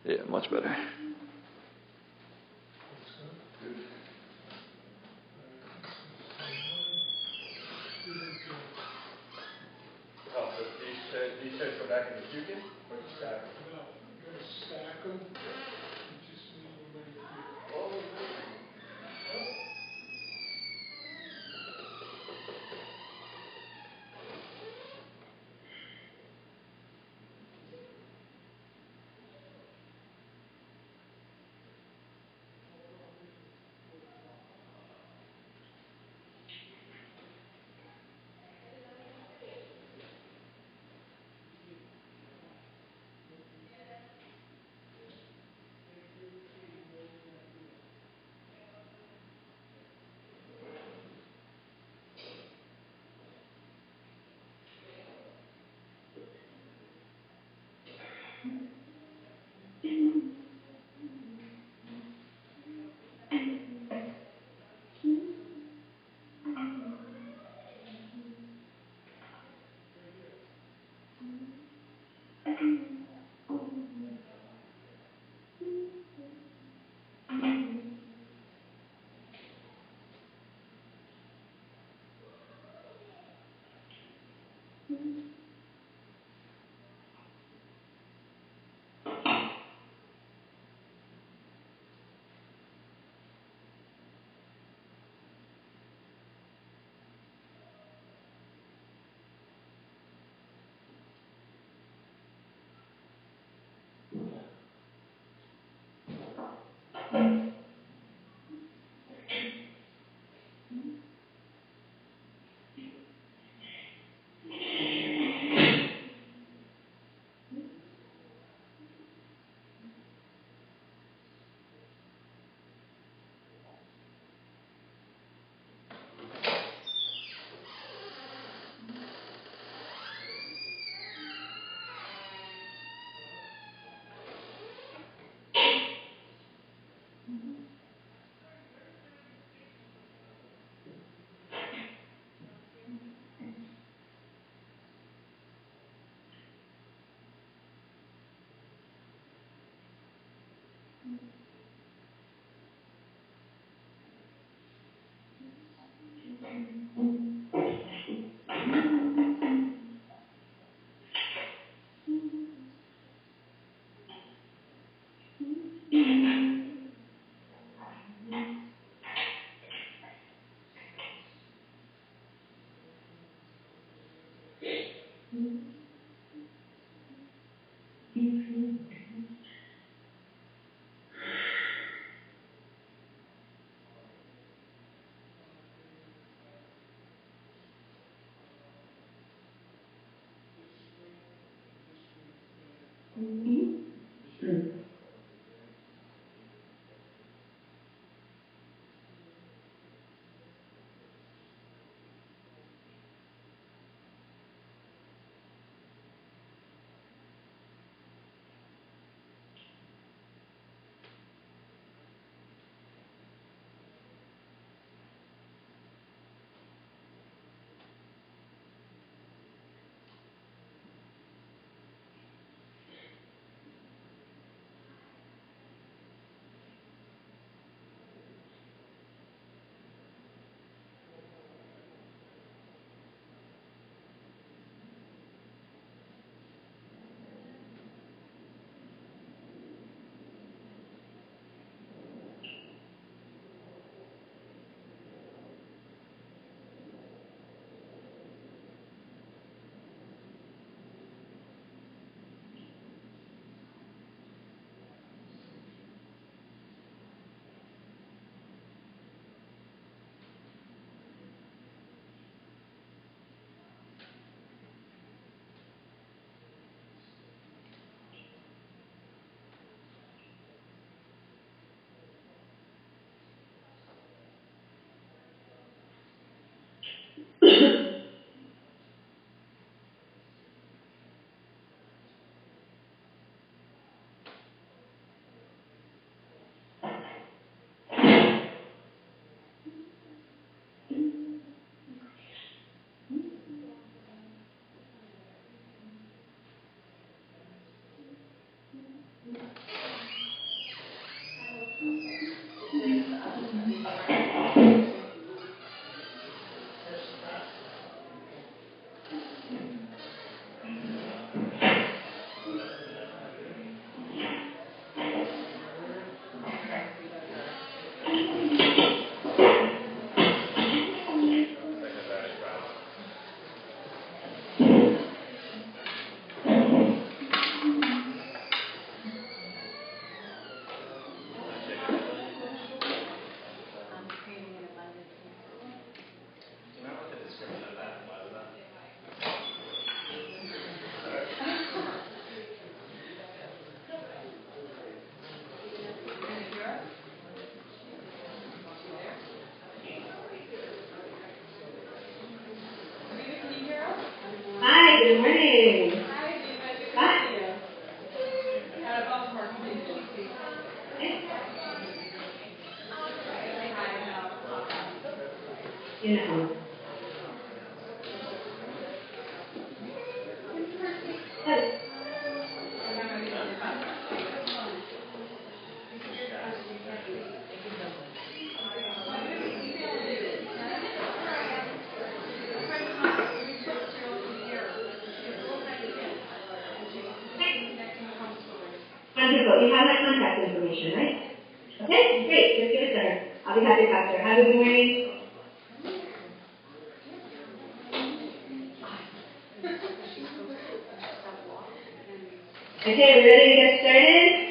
Yeah, much better. Oh, so these chairs go back in the puking or just stack them? No, you're going to stack them. You just need to lay it here. Hi, good morning. Hi. Beautiful. Good. Wonderful. You have my contact information, right? Okay, great. Just give it to her. I'll be happy to talk to her. Have a good morning. Okay, we ready to get started?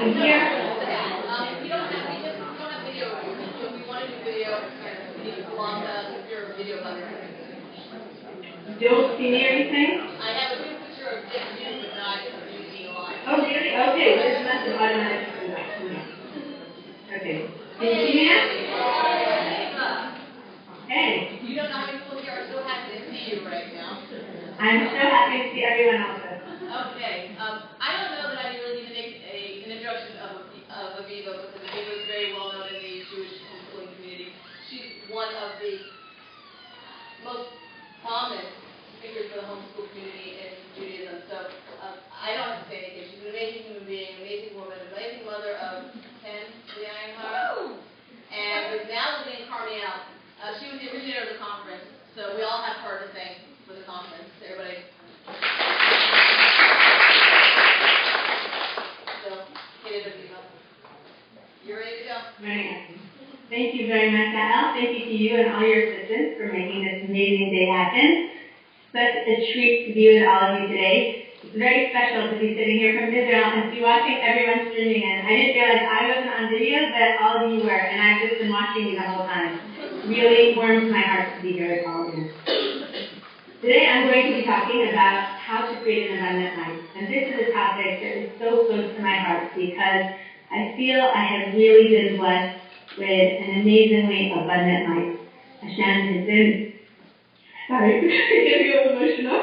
I'm here. We don't have video, so we want to do video, and we need to belong to your video button. Don't see me or anything? I have a good picture of just you, but not you being live. Oh, really? Okay, this must have automatically. Okay. Can you see me now? Hey. You don't know how many people here are so happy to see you right now. I'm so happy to see everyone also. Okay. I don't know that I really need to make an introduction of Avivah, because Avivah is very well known in the Jewish homeschooling community. She's one of the most prominent speakers for the homeschool community in Judaism. So I don't have to say anything. She's an amazing human being, amazing woman, amazing mother of 10 Leonhard, and is now living in Carmel. She was the originator of the conference, so we all have her to thank for the conference. Everybody. So, you're ready to go. Right. Thank you very much, Al. Thank you to you and all your assistants for making this amazing day happen. Such a treat to be with all of you today. It's very special to be sitting here from Israel and to be watching everyone streaming in. I didn't realize I wasn't on video, but all of you were, and I've just been watching you the whole time. Really warms my heart to be here with all of you. Today I'm going to be talking about how to create an abundant life. And this is a topic that is so close to my heart because I feel I have really been blessed with an amazingly abundant life. Hashem has been, sorry, I'm getting a little emotional.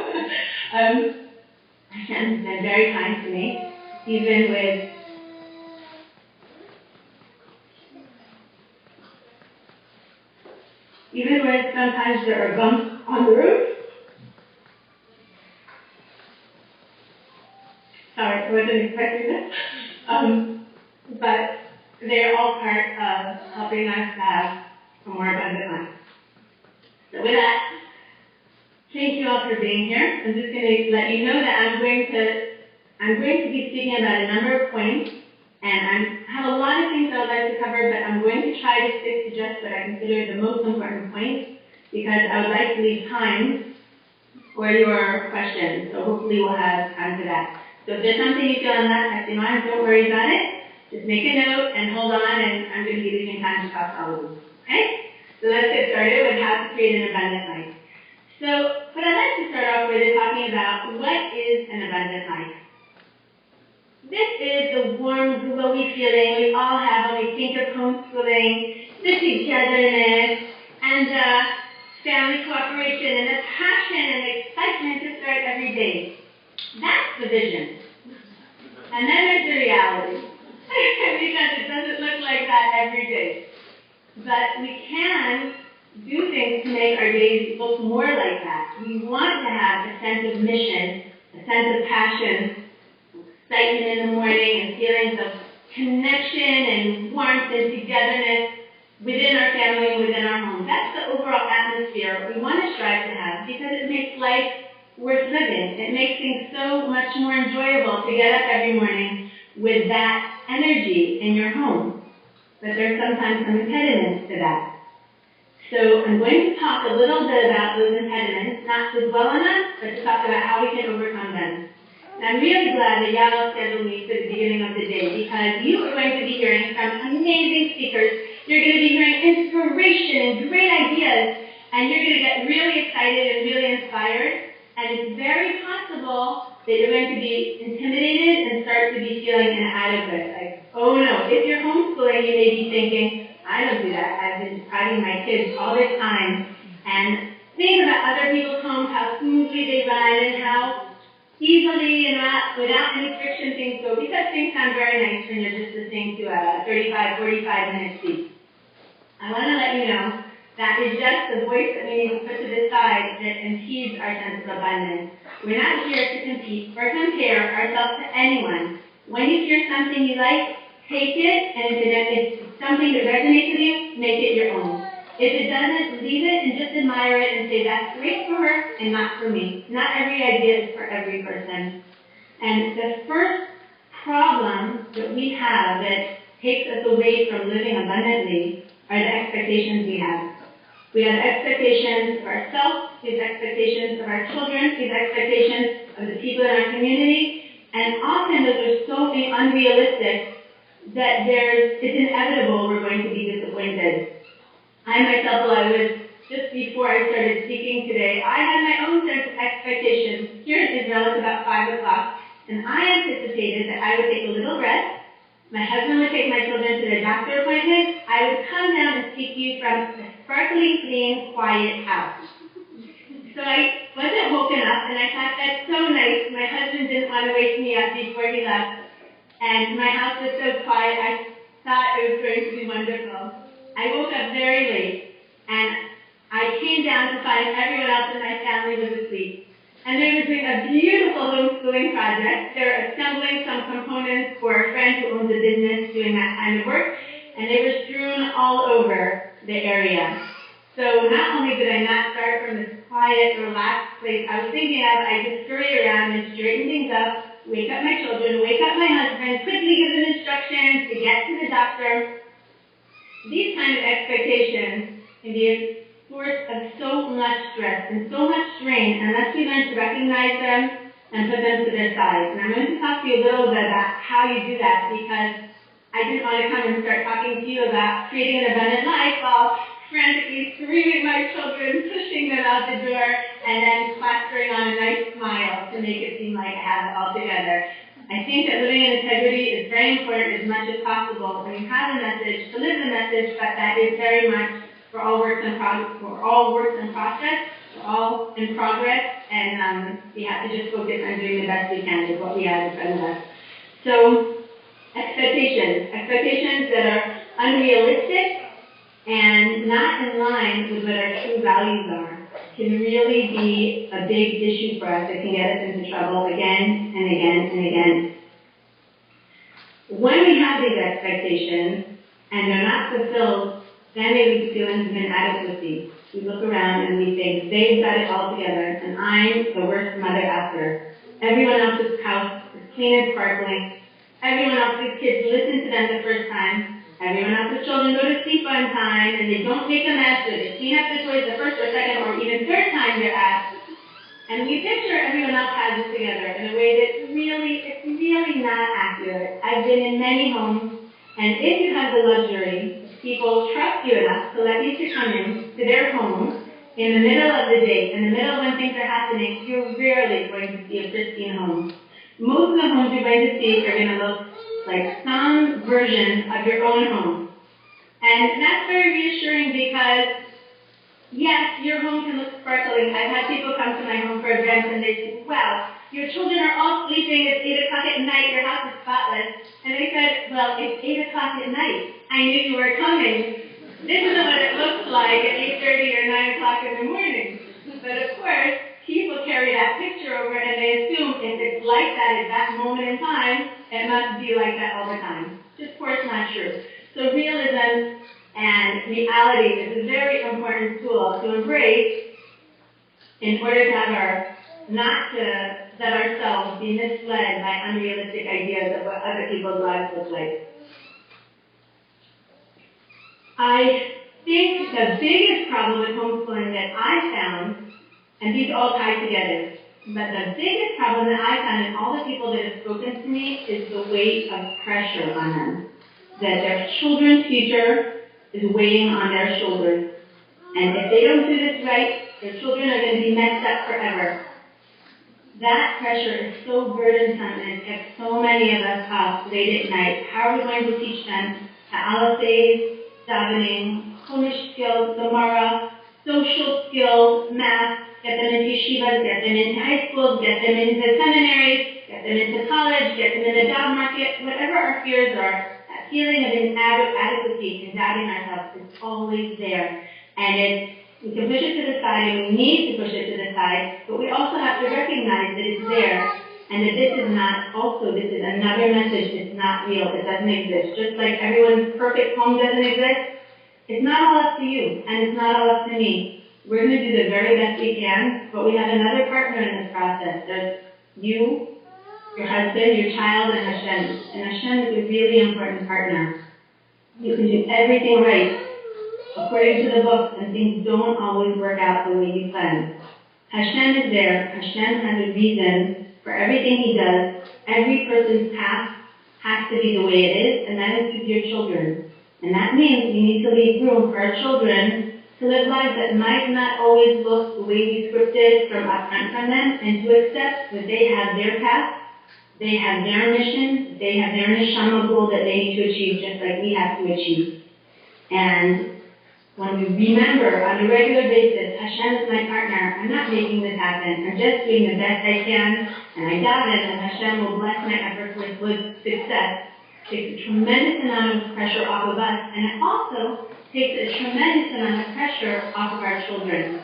Hashem has been very kind to me, even when sometimes there are bumps on the road. Sorry, I wasn't expecting this. But they're all part of helping us have a more abundant life. So with that, thank you all for being here. I'm just going to let you know that I'm going to be speaking about a number of points, and I have a lot of things I would like to cover, but I'm going to try to stick to just what I consider the most important points, because I would like to leave time for your questions. So hopefully we'll have time for that. So if there's something you feel I'm not touching on, don't worry about it. Just make a note and hold on, and I'm going to be leaving time to talk to all of you. Okay? So let's get started with how to create an abundant life. So what I'd like to start off with is talking about what is an abundant life. This is the warm, glowy feeling we all have when we think of homeschooling, the togetherness, and the family cooperation, and the passion and the excitement to start every day. That's the vision. And then there's the reality. Because it doesn't look like that every day. But we can do things to make our days look more like that. We want to have a sense of mission, a sense of passion, excitement in the morning, and feelings of connection and warmth and togetherness within our family and within our home. That's the overall atmosphere we want to strive to have, because it makes life worth living. It makes things so much more enjoyable to get up every morning with that energy in your home. But there's sometimes some impediments to that. So I'm going to talk a little bit about those impediments, not to dwell on them, but to talk about how we can overcome them. And I'm really glad that Yael scheduled me for the beginning of the day, because you are going to be hearing from amazing speakers. You're going to be hearing inspiration and great ideas, and you're going to get really excited and really inspired. And it's very possible that you're going to be intimidated and start to be feeling inadequate. Like, oh no, if you're homeschooling, you may be thinking, I don't do that. I've been depriving my kids all this time. And think about other people's homes, how smoothly they run, and how easily and without any friction things go. Because things sound very nice when you're just listening to a 35, 45-minute speech. I want to let you know that is just the voice that we need to put to the side that impedes our sense of abundance. We're not here to compete or compare ourselves to anyone. When you hear something you like, take it, and if it's something that resonates with you, make it your own. If it doesn't, leave it and just admire it and say, that's great for her and not for me. Not every idea is for every person. And the first problem that we have that takes us away from living abundantly are the expectations we have. We have expectations of ourselves, we have expectations of our children, we have expectations of the people in our community, and often those are so unrealistic that it's inevitable we're going to be disappointed. I myself, just before I started speaking today, I had my own sense of expectations. Here in Israel, it's about 5 o'clock, and I anticipated that I would take a little rest. My husband would take my children to their doctor appointments. I would come down and speak to you from a sparkling, clean, quiet house. So I wasn't woken up, and I thought, that's so nice. My husband didn't want to wake me up before he left, and my house was so quiet. I thought it was going to be wonderful. I woke up very late, and I came down to find everyone else in my family was asleep. And they were doing a beautiful homeschooling project. They were assembling some components for a friend who owns a business doing that kind of work, and they were strewn all over the area. So not only did I not start from this quiet, relaxed place I was thinking of, I just scurry around and straighten things up, wake up my children, wake up my husband, quickly give them instructions to get to the doctor. These kind of expectations can be a source of so much stress and so much strain unless we learn to recognize them and put them to their side. And I'm going to talk to you a little bit about how you do that, because I didn't want to come and start talking to you about creating an abundant life while frantically screaming at my children, pushing them out the door, and then plastering on a nice smile to make it seem like I have it all together. I think that living in integrity is very important as much as possible when you have a message, to live the message, but that is very much we're all works in process, we're all in progress, and we have to just focus on doing the best we can with what we have in front of us. So, expectations that are unrealistic and not in line with what our true values are, can really be a big issue for us that can get us into trouble again and again and again. When we have these expectations and they're not fulfilled, then they lead to feelings of inadequacy. We look around and we think, they've got it all together, and I'm the worst mother out there. Everyone else's house is clean and sparkling. Everyone else's kids listen to them the first time. Everyone else's children go to sleep on time, and they don't make a mess, or they clean up their toys the first or second or even third time they're asked. And we picture everyone else has it together in a way that's really not accurate. I've been in many homes, and if you have the luxury, people trust you enough to let you to come in to their home in the middle of the day, in the middle of when things are happening, you're rarely going to see a pristine home. Most of the homes you're going to see are going to look like some version of your own home. And that's very reassuring because, yes, your home can look sparkling. I've had people come to my home for events and they say, well, your children are all sleeping, it's 8 o'clock at night, your house is spotless. And I said, well, it's 8 o'clock at night. I knew you were coming. This isn't what it looks like at 8:30 or 9 o'clock in the morning. But of course, people carry that picture over and they assume if it's like that at that moment in time, it must be like that all the time. Just of course not true. So realism and reality is a very important tool to embrace in order to have not to let ourselves be misled by unrealistic ideas of what other people's lives look like. I think the biggest problem with homeschooling that I found, and these all tie together, but the biggest problem that I found in all the people that have spoken to me is the weight of pressure on them. That their children's future is weighing on their shoulders. And if they don't do this right, their children are going to be messed up forever. That pressure is so burdensome and it gets so many of us up late at night. How are we going to teach them Ha'alafes, davening, Chumash skills, Moriah, social skills, math, get them into yeshivas, get them into high schools, get them into seminaries, get them into college, get them in the job market, whatever our fears are, that feeling of inadequacy and doubting ourselves is always there. And we can push it to the side, and we need to push it to the side, but we also have to recognize that it's there, and that this is another message. It's not real. It doesn't exist. Just like everyone's perfect home doesn't exist, it's not all up to you, and it's not all up to me. We're going to do the very best we can, but we have another partner in this process. There's you, your husband, your child, and Hashem. And Hashem is a really important partner. You can do everything right according to the book, and things don't always work out the way you planned. Hashem is there. Hashem has a reason for everything he does. Every person's path has to be the way it is, and that is with your children. And that means we need to leave room for our children to live lives that might not always look the way we scripted from upfront from them, and to accept that they have their path, they have their mission, they have their neshama goal that they need to achieve just like we have to achieve. And when we remember on a regular basis, Hashem is my partner, I'm not making this happen, I'm just doing the best I can, and I got it, and Hashem will bless my efforts with success, takes a tremendous amount of pressure off of us, and it also takes a tremendous amount of pressure off of our children.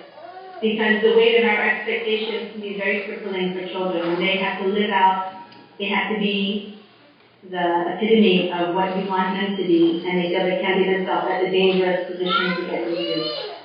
Because the weight of our expectations can be very crippling for children. When they have to live out, they have to be the epitome of what we want them to be, and they feel they can't be themselves. That's a dangerous position to get into.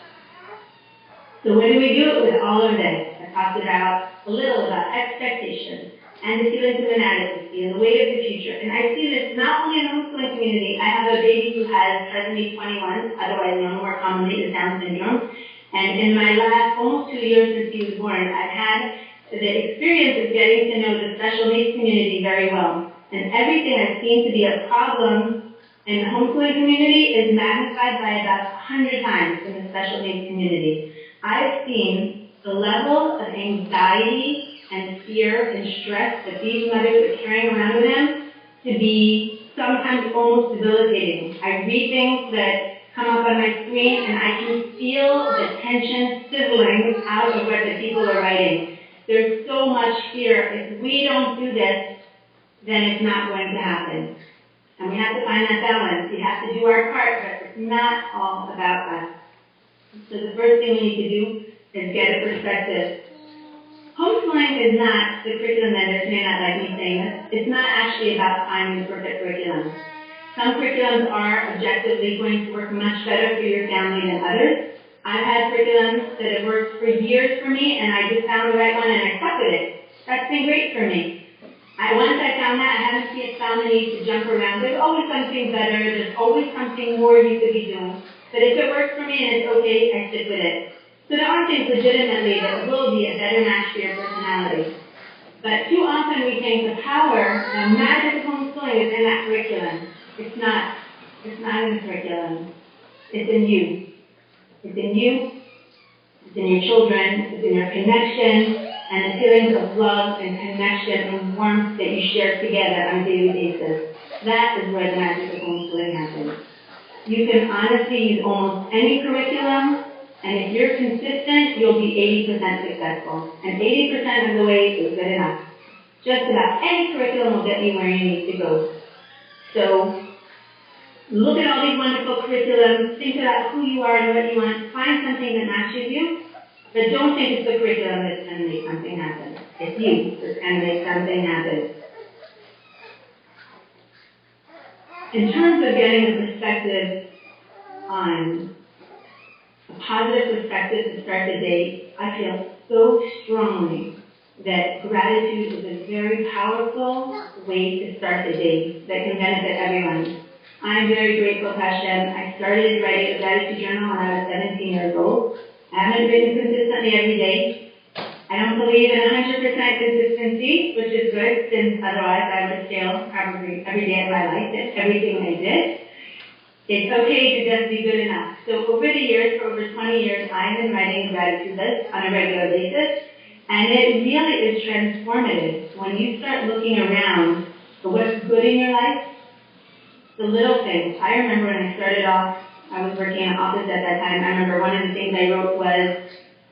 So what do we do with all of this? I talked about a little about expectations and the feelings of inadequacy and the weight of the future. And I see this not only in the homeschooling community. I have a baby who has presently 21, otherwise known more commonly as Down syndrome. And in my last almost 2 years since he was born, I've had the experience of getting to know the special needs community very well. And everything I've seen to be a problem in the homeschooling community is magnified by about 100 times in the special needs community. I've seen the level of anxiety and fear and stress that these mothers are carrying around with them to be sometimes almost debilitating. I read things that come up on my screen and I can feel the tension sizzling out of what the people are writing. There's so much fear. If we don't do this, then it's not going to happen. And we have to find that balance. We have to do our part, but it's not all about us. So the first thing we need to do is get a perspective. Homeschooling is not the curriculum editors may not like me saying this. It's not actually about finding the perfect curriculum. Some curriculums are objectively going to work much better for your family than others. I've had curriculums that have worked for years for me, and I just found the right one and I stuck with it. That's been great for me. Once I found that, I haven't found the need to jump around. There's always something better. There's always something more you could be doing. But if it works for me and it's okay, I stick with it. So there are things legitimately that will be a better match for your personality. But too often we think the power, the magic of homeschooling is in that curriculum. It's not. It's not in the curriculum. It's in you. It's in you. It's in your children. It's in your connection and the feelings of love and connection and warmth that you share together on a daily basis. That is where the magic of homeschooling happens. You can honestly use almost any curriculum, and if you're consistent, you'll be 80% successful. And 80% of the way is good enough. Just about any curriculum will get you where you need to go. So look at all these wonderful curriculums, think about who you are and what you want, find something that matches you, but don't think it's the curriculum that's going to make something happen. It's you that's going to make something happen. In terms of getting a perspective on a positive perspective to start the day, I feel so strongly that gratitude is a very powerful way to start the day that can benefit everyone. I'm very grateful to Hashem. I started writing a gratitude journal when I was 17 years old. I haven't written consistently every day. I don't believe in 100% consistency, which is good, since otherwise I would fail probably every day of my life at everything I did. It's okay to just be good enough. So over the years, for over 20 years, I've been writing a gratitude list on a regular basis, and it really is transformative. When you start looking around for what's good in your life, the little things. I remember when I started off, I was working in an office at that time. I remember one of the things I wrote was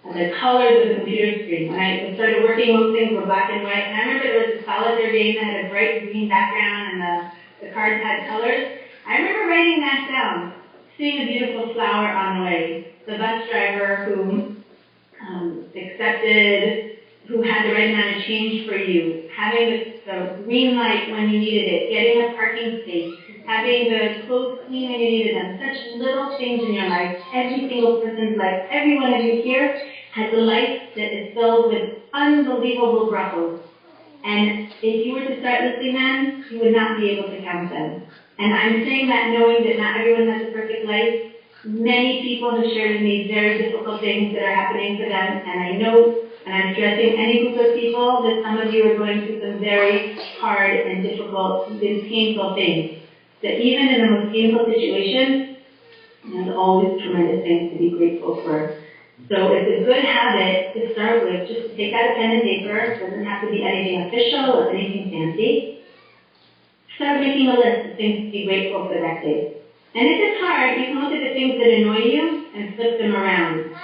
the colors of the computer screen. When I started working, most things were black and white. And I remember there was a solitaire game that had a bright green background and the cards had colors. I remember writing that down, seeing a beautiful flower on the way, the bus driver who who had the right amount of change for you, having the green light when you needed it, getting a parking space, having the clothes clean when you needed them. Such little things in your life. Every single person's life, every one of you here has a life that is filled with unbelievable graples. And if you were to start listing them, you would not be able to count them. And I'm saying that knowing that not everyone has a perfect life. Many people have shared with me very difficult things that are happening to them, and I know And I'm stressing any group of people that some of you are going through some very hard and difficult, even painful things. That even in the most painful situations, there's always tremendous things to be grateful for. So it's a good habit to start with, just to take out a pen and paper. It doesn't have to be anything official or anything fancy. Start making a list of things to be grateful for that day. And if it's hard, you can look at the things that annoy you and flip them around.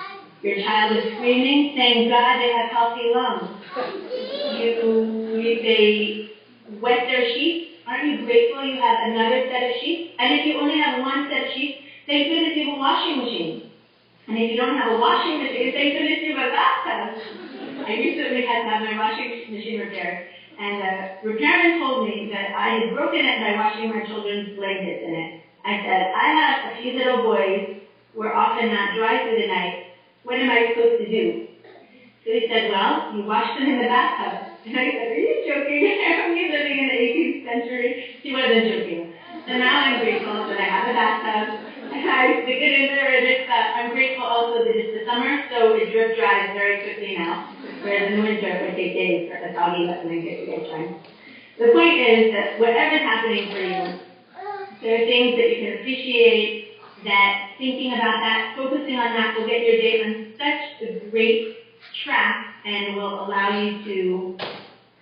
Your child is screaming, saying, God, they have healthy lungs. They wet their sheets. Aren't you grateful you have another set of sheets? And if you only have one set of sheets, thank goodness you have a washing machine. And if you don't have a washing machine, thank goodness you have a bathtub. I recently had to have my washing machine repaired. And the repairman told me that I had broken it by washing my children's blankets in it. I said, I have a few little boys who are often not dry through the night. What am I supposed to do? So he said, well, you wash them in the bathtub. And I said, are you joking? Are we living in the 18th century? He wasn't joking. So now I'm grateful that I have a bathtub. And I stick it in there, and I'm grateful also that it's the summer, so it drip dries very quickly now. Whereas in the winter, it would take days for the soggy wet blanket to get dry. The point is that whatever's happening for you, there are things that you can appreciate, that thinking about that, focusing on that will get your day on such a great track and will allow you to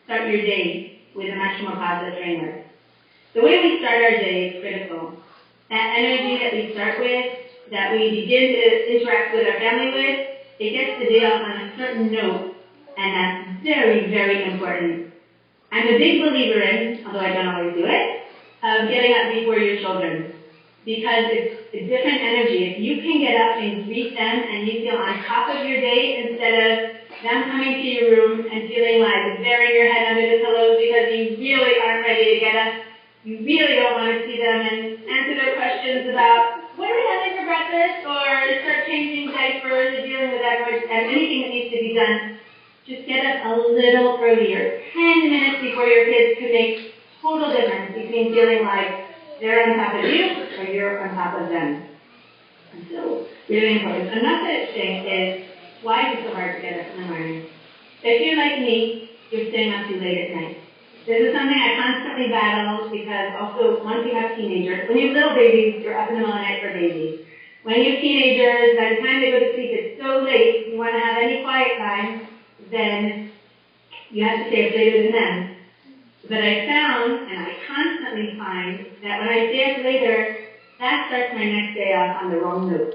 start your day with a much more positive framework. The way we start our day is critical. That energy that we start with, that we begin to interact with our family with, it gets the day off on a certain note, and that's very, very important. I'm a big believer in, although I don't always do it, of getting up before your children. Because it's a different energy. If you can get up and greet them and you feel on top of your day instead of them coming to your room and feeling like burying your head under the pillows because you really aren't ready to get up, you really don't want to see them and answer their questions about what are we having for breakfast or start changing diapers or dealing with Edwards and anything that needs to be done. Just get up a little earlier. 10 minutes before your kids could make total difference between feeling like they're on top of you or you're on top of them. And so, really important. Another thing is, why is it so hard to get up in the morning? If you're like me, you're staying up too late at night. This is something I constantly battle because also once you have teenagers, when you have little babies, you're up in the middle of the night for babies. When you have teenagers, by the time they go to sleep, it's so late, you want to have any quiet time, then you have to stay up later than them. But I found, and I constantly find, that when I stay up later, that starts my next day off on the wrong note.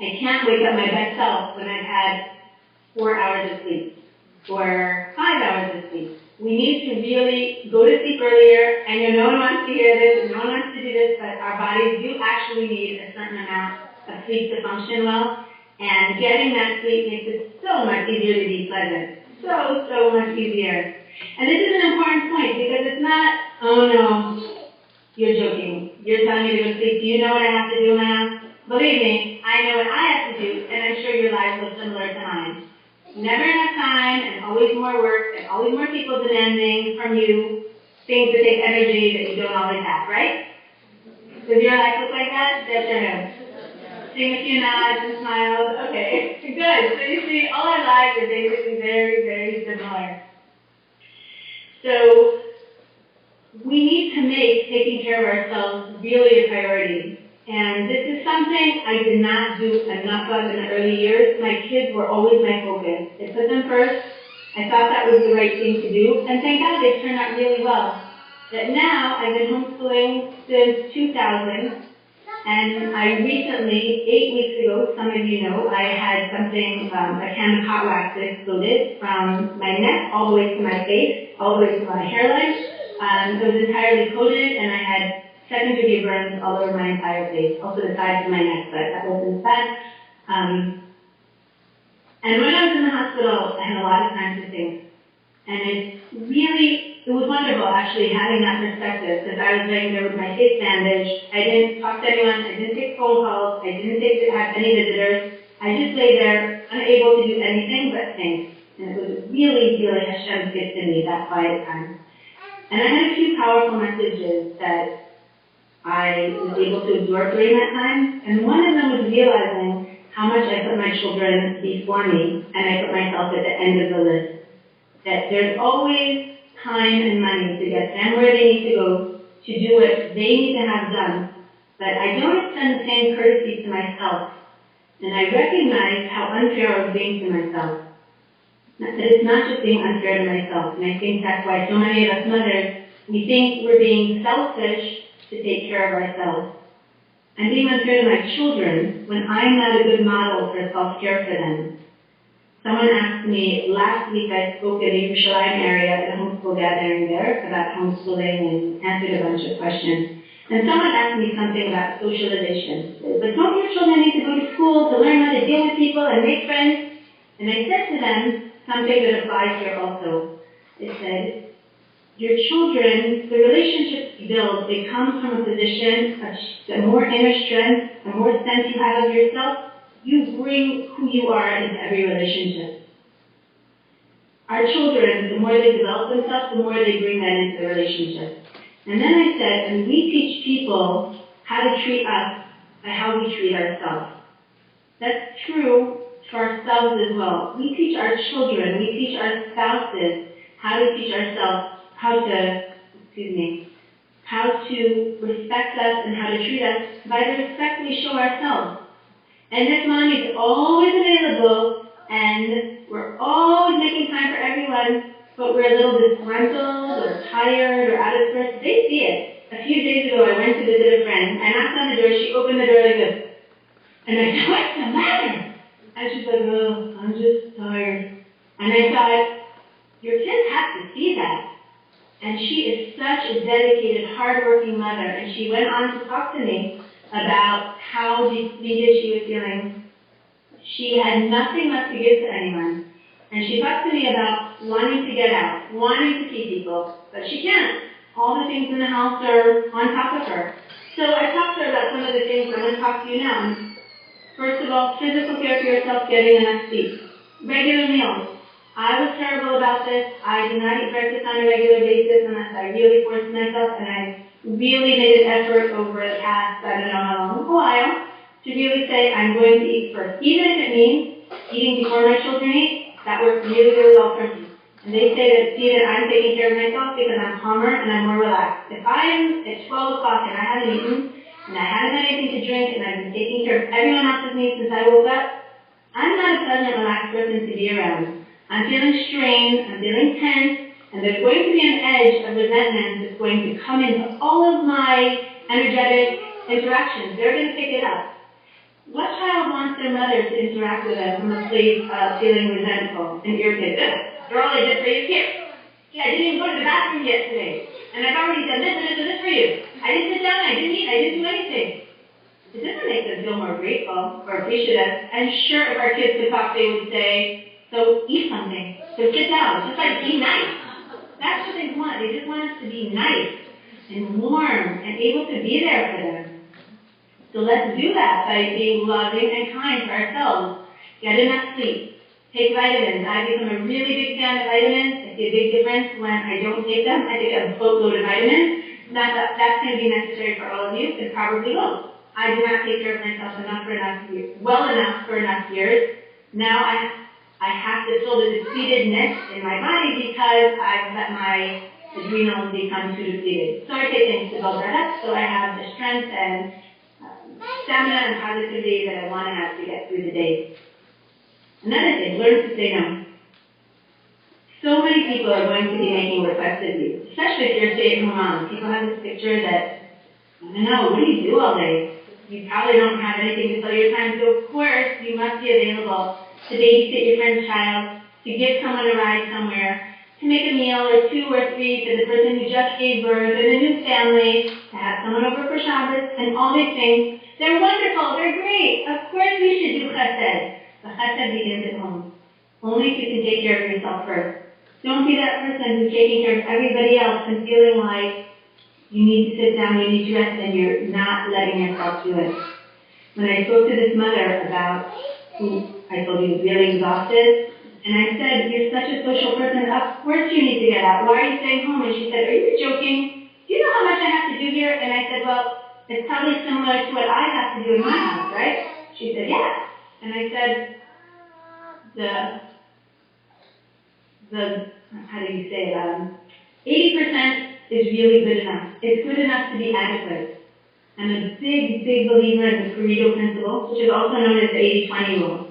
I can't wake up my best self when I've had 4 hours of sleep or 5 hours of sleep. We need to really go to sleep earlier, and no one wants to hear this, and no one wants to do this, but our bodies do actually need a certain amount of sleep to function well, and getting that sleep makes it so much easier to be pleasant. So much easier. And this is an important point, because it's not, oh no, you're joking. You're telling me to go to sleep. Do you know what I have to do now? Believe me, I know what I have to do, and I'm sure your lives look similar to mine. Never enough time, and always more work, and always more people demanding from you things that take energy that you don't always have, right? Does your life look like that? Yes or no? Seeing a few nods and smiles. Okay, good. So you see, all our lives are basically very, very similar. So we need to make taking care of ourselves really a priority. And this is something I did not do enough of in the early years. My kids were always my focus. I put them first. I thought that was the right thing to do. And thank God they turned out really well. But now I've been homeschooling since 2000. And I recently, 8 weeks ago, some of you know, I had something, a can of hot wax that exploded from my neck all the way to my face, all the way to my hairline. It was entirely coated, and I had second-degree burns all over my entire face, also the sides of my neck, but that wasn't bad. And when I was in the hospital, I had a lot of time to think. And it was wonderful actually having that perspective, because I was laying there with my face bandaged. I didn't talk to anyone, I didn't take phone calls, I didn't have any visitors. I just lay there, unable to do anything but think. And it was really, really Hashem's gift to me, that quiet time. And I had a few powerful messages that I was able to absorb during that time. And one of them was realizing how much I put my children before me, and I put myself at the end of the list. That there's always time and money to get them where they need to go to do what they need to have done. But I don't extend the same courtesy to myself. And I recognize how unfair I was being to myself. That it's not just being unfair to myself. And I think that's why so many of us mothers, we think we're being selfish to take care of ourselves. I'm being unfair to my children when I'm not a good model for self-care for them. Someone asked me, last week I spoke in the Yerushalayim area at a homeschool gathering there about homeschooling and answered a bunch of questions. And someone asked me something about socialization. But don't your children need to go to school to learn how to deal with people and make friends? And I said to them something that applies here also. I said, your children, the relationships you build, they come from a position of the more inner strength, the more sense you have of yourself, you bring who you are into every relationship. Our children, the more they develop themselves, the more they bring that into the relationship. And then I said, and we teach people how to treat us by how we treat ourselves. That's true for ourselves as well. We teach our children, we teach our spouses how to teach ourselves how to respect us and how to treat us by the respect we show ourselves. And this mommy is always available, and we're always making time for everyone, but we're a little disgruntled or tired or out of sorts. They see it. A few days ago, I went to visit a friend. I knocked on the door. She opened the door like this. And I said, what's the matter? And she's like, oh, I'm just tired. And I thought, your kids have to see that. And she is such a dedicated, hardworking mother. And she went on to talk to me about how depleted she was feeling. She had nothing left to give to anyone. And she talked to me about wanting to get out, wanting to see people, but she can't. All the things in the house are on top of her. So I talked to her about some of the things I'm going to talk to you now. First of all, physical care for yourself, getting enough sleep. Regular meals. I was terrible about this. I do not eat breakfast on a regular basis unless I really force myself, and I really made an effort over the past, I don't know how long, a while, to really say I'm going to eat first. Even if it means eating before my children eat, that works really, really well for me. And they say that, see that I'm taking care of myself because I'm calmer and I'm more relaxed. If I'm at 12 o'clock and I haven't eaten, and I haven't had anything to drink, and I've been taking care of everyone else's needs since I woke up, I'm not a pleasant, relaxed person to be around. I'm feeling strained, I'm feeling tense, and there's going to be an edge of resentment that's going to come into all of my energetic interactions. They're going to pick it up. What child wants their mother to interact with them from a place of feeling resentful and irritated? After all I did for you here. Yeah, I didn't even go to the bathroom yet today. And I've already done this and this and this for you. I didn't sit down, I didn't eat, I didn't do anything. It doesn't make them feel more grateful or appreciative. And sure, if our kids could talk, they would say, so eat something. So sit down. Just like be nice. That's what they want. They just want us to be nice and warm and able to be there for them. So let's do that by being loving and kind to ourselves. Get enough sleep. Take vitamins. I've become a really big fan of vitamins. I see a big difference when I don't take them. I take a boatload of vitamins. Not that that's going to be necessary for all of you. It probably won't. I do not take care of myself well enough for enough years. Now I have to fill the depletedness in my body because I've let my adrenals become too depleted. So I take things to build that up so I have the strength and stamina and positivity that I want to have to get through the day. Another thing, learn to say no. So many people are going to be making requests of you, especially if you're a stay-at-home mom. People have this picture that, I don't know, what do you do all day? You probably don't have anything to fill your time, so of course you must be available to babysit your friend's child, to give someone a ride somewhere, to make a meal or 2 or 3 for the person who just gave birth and a new family, to have someone over for Shabbos, and all these things. They're wonderful, they're great. Of course we should do chesed. But chesed begins at home. Only if you can take care of yourself first. Don't be that person who's taking care of everybody else and feeling like you need to sit down, you need to rest, and you're not letting yourself do it. When I spoke to this mother about who I told you was really exhausted, and I said, you're such a social person, of course you need to get out. Why are you staying home? And she said, are you joking? Do you know how much I have to do here? And I said, well, it's probably similar to what I have to do in my house, right? She said, yeah. and I said, how do you say it, 80% is really good enough. It's good enough to be adequate. I'm a big, big believer in the Pareto principle, which is also known as the 80-20 rule.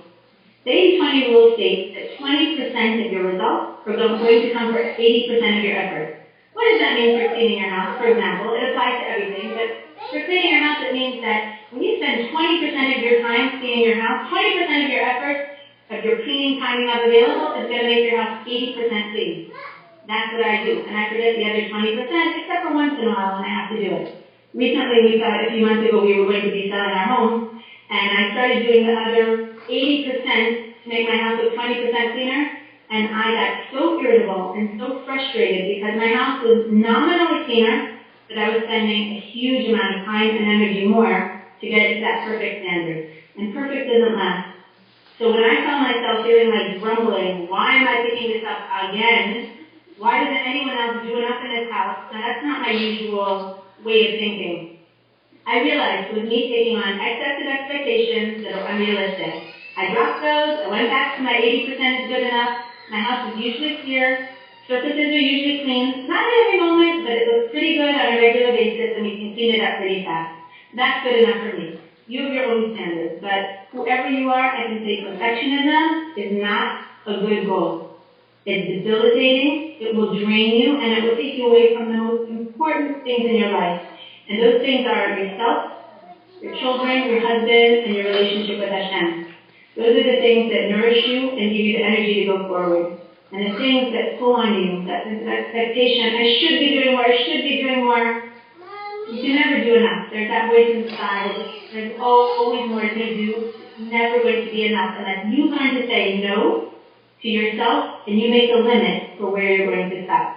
The 80-20 rule states that 20% of your results are going to come from 80% of your effort. What does that mean for cleaning your house? For example, it applies to everything, but for cleaning your house, it means that when you spend 20% of your time cleaning your house, 20% of your effort, of your cleaning time you have available, is going to make your house 80% clean. That's what I do, and I forget the other 20%, except for once in a while when I have to do it. Recently, we thought a few months ago we were going to be selling our home, and I started doing the other 80% to make my house look 20% cleaner, and I got so irritable and so frustrated because my house was nominally cleaner, but I was spending a huge amount of time and energy more to get it to that perfect standard. And perfect doesn't last. So when I found myself feeling like grumbling, why am I picking this up again? Why doesn't anyone else do enough in this house? Now that's not my usual way of thinking. I realized it was me taking on excessive expectations that are unrealistic. I dropped those, I went back to my 80% is good enough. My house is usually clear, surfaces are usually clean, not at every moment, but it looks pretty good on a regular basis and we can clean it up pretty fast. That's good enough for me. You have your own standards, but whoever you are, I can say perfectionism is not a good goal. It's debilitating, it will drain you, and it will take you away from the most important things in your life. And those things are yourself, your children, your husband, and your relationship with Hashem. Those are the things that nourish you and give you the energy to go forward. And the things that pull on you, that sense of expectation, I should be doing more, I should be doing more. You can never do enough. There's that voice inside. There's always more to do. It's never going to be enough unless you learn to say no to yourself and you make a limit for where you're going to stop.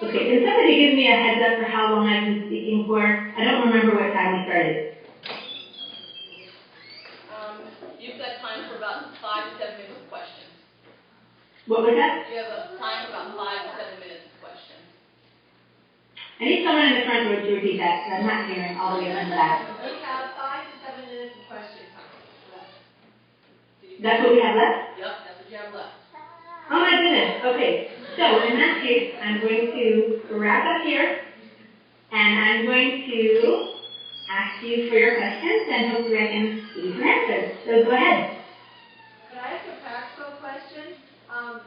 Okay, can somebody give me a heads up for how long I've been speaking for? I don't remember what time we started. You've got time for about 5 to 7 minutes of questions. What was that? You have a time for about 5 to 7 minutes of questions. I need someone in the front row to repeat that, because I'm not hearing all the way from the back. We have 5 to 7 minutes of question time left. That's what we have left? Yep, that's what you have left. Oh my goodness. Okay. So in that case, I'm going to wrap up here, and I'm going to ask you for your questions, and hopefully I can give you some answers. So go ahead. Could I ask a practical question? I'm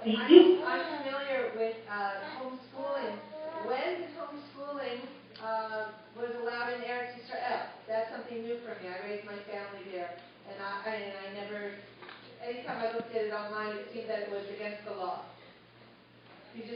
Please. familiar with homeschooling. When homeschooling was allowed in Eretz Israel, that's something new for me. I raised my family there, and I never. Anytime I looked at it online, it seemed that it was against the law.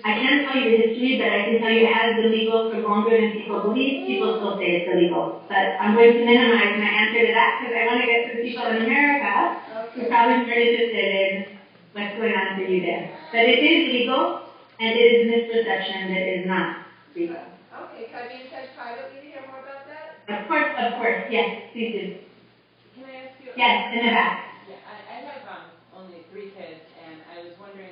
I can't tell you the history, but I can tell you it has been legal for longer than people believe. People still say it's illegal. But I'm going to minimize my answer to that because I want to get to the people in America who probably are interested in what's going on for you there. But it is legal, and it is a misperception that it is not legal. Okay, can I be in touch privately to hear more about that? Of course. Yes, please do. Can I ask you? Yes, in the back. Yeah, I have only 3 kids, and I was wondering,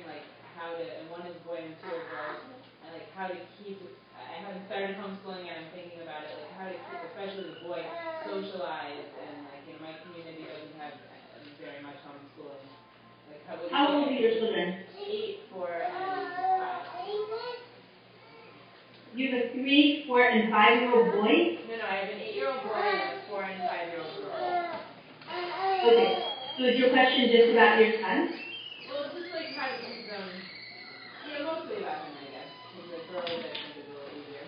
how to, and one is a boy and 2 are girls, and, how to keep, I haven't started homeschooling and I'm thinking about it, how to keep, especially the boy, socialized, and, my community doesn't have very much homeschooling. How old are your children? 8, 4, and 5. You have a 3, 4, and 5-year-old boy? No, I have an 8-year-old boy and a 4 and 5-year-old girl. Okay. So is your question just about your son? Well, it's just how to keep them, mostly about him, I guess. Because the girls, I think, is a little easier.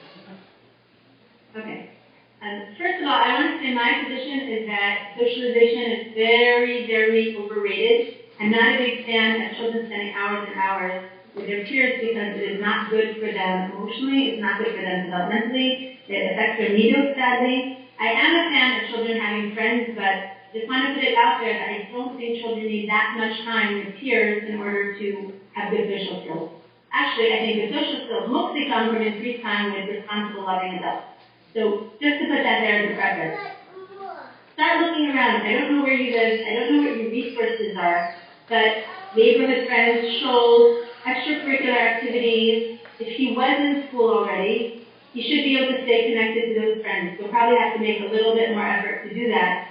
Okay. First of all, I want to say my position is that socialization is very, very overrated. I'm not a big fan of children spending hours and hours with their peers because it is not good for them emotionally, it's not good for them developmentally, it affects their needles sadly. I am a fan of children having friends, but just want to put it out there that I don't think children need that much time with peers in order to have good social skills. Actually, I think the social skills mostly come from increased time with responsible, loving adults. So just to put that there as a preface. Start looking around. I don't know where you live. I don't know what your resources are, but neighborhood friends, shows, extracurricular activities. If he was in school already, he should be able to stay connected to those friends. You'll probably have to make a little bit more effort to do that.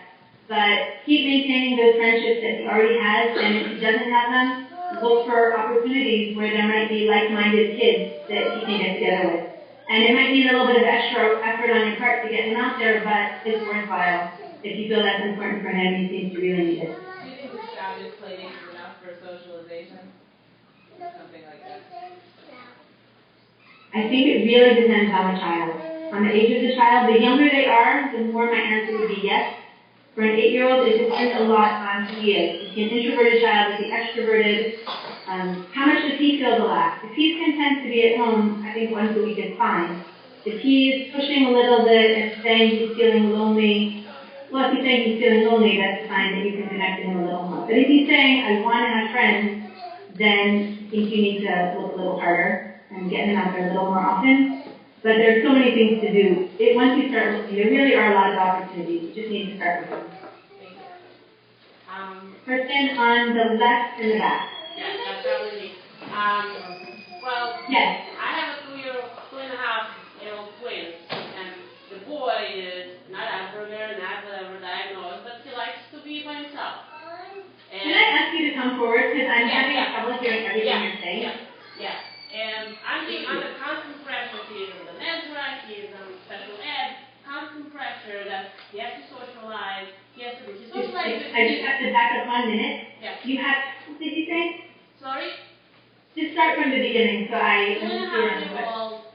but keep maintaining those friendships that he already has, and if he doesn't have them, look for opportunities where there might be like-minded kids that he can get together with. And it might need a little bit of extra effort on your part to get him out there, but it's worthwhile. If you feel that's important for him, he seems to really need it. Do you think the Shabbos play dates is enough for socialization? Something like that? I think it really depends on the child. On the age of the child, the younger they are, the more my answer would be yes. For an 8-year-old, it depends a lot on who he is. Is he an introverted child? Is he extroverted? How much does he feel to laugh? If he's content to be at home, I think once a week is fine. If he's pushing a little bit and saying he's feeling lonely, well, if he's saying he's feeling lonely, that's a sign that you can connect to him a little more. But if he's saying, I want to have friends, then I think you need to look a little harder and get him out there a little more often. But there's so many things to do. Once you start looking, there really are a lot of opportunities. You just need to start looking. Person on the left in the back. Yes, that's probably me. Well, Yes. I have a 2.5-year-old twins, and the boy is not Asperger, not whatever diagnosed, but he likes to be by himself. Can I ask you to come forward, because I'm having trouble hearing everything you're saying? Yeah. And I'm being under constant pressure. He's in the Nezra, he's on special ed, constant pressure that he has to socialize, he has to be socialized. I just have to back up 1 minute. Yeah. You have, what did you say? Sorry? Just start from the beginning, so I understand. 2.5-year-old.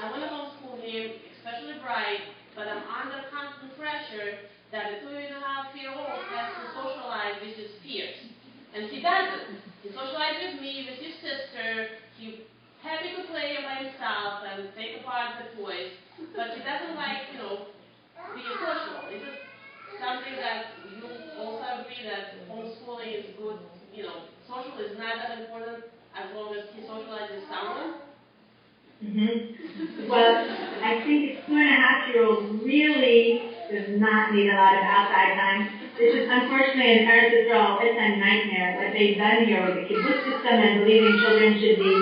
I want to homeschool him, especially bright, but I'm under constant pressure that the 2.5-year-old has to socialize with his peers. And he doesn't. He socializes with me, with his sister. He's happy to play by himself and take apart the toys, but he doesn't like, being social. Is it something that you also agree that homeschooling is good? Social is not that important as long as he socializes with someone? Well, I think a 2.5-year-old really does not need a lot of outside time. This is unfortunately in Eretz Israel, it's a nightmare. What they've done here with the kibbutz system and believing children should be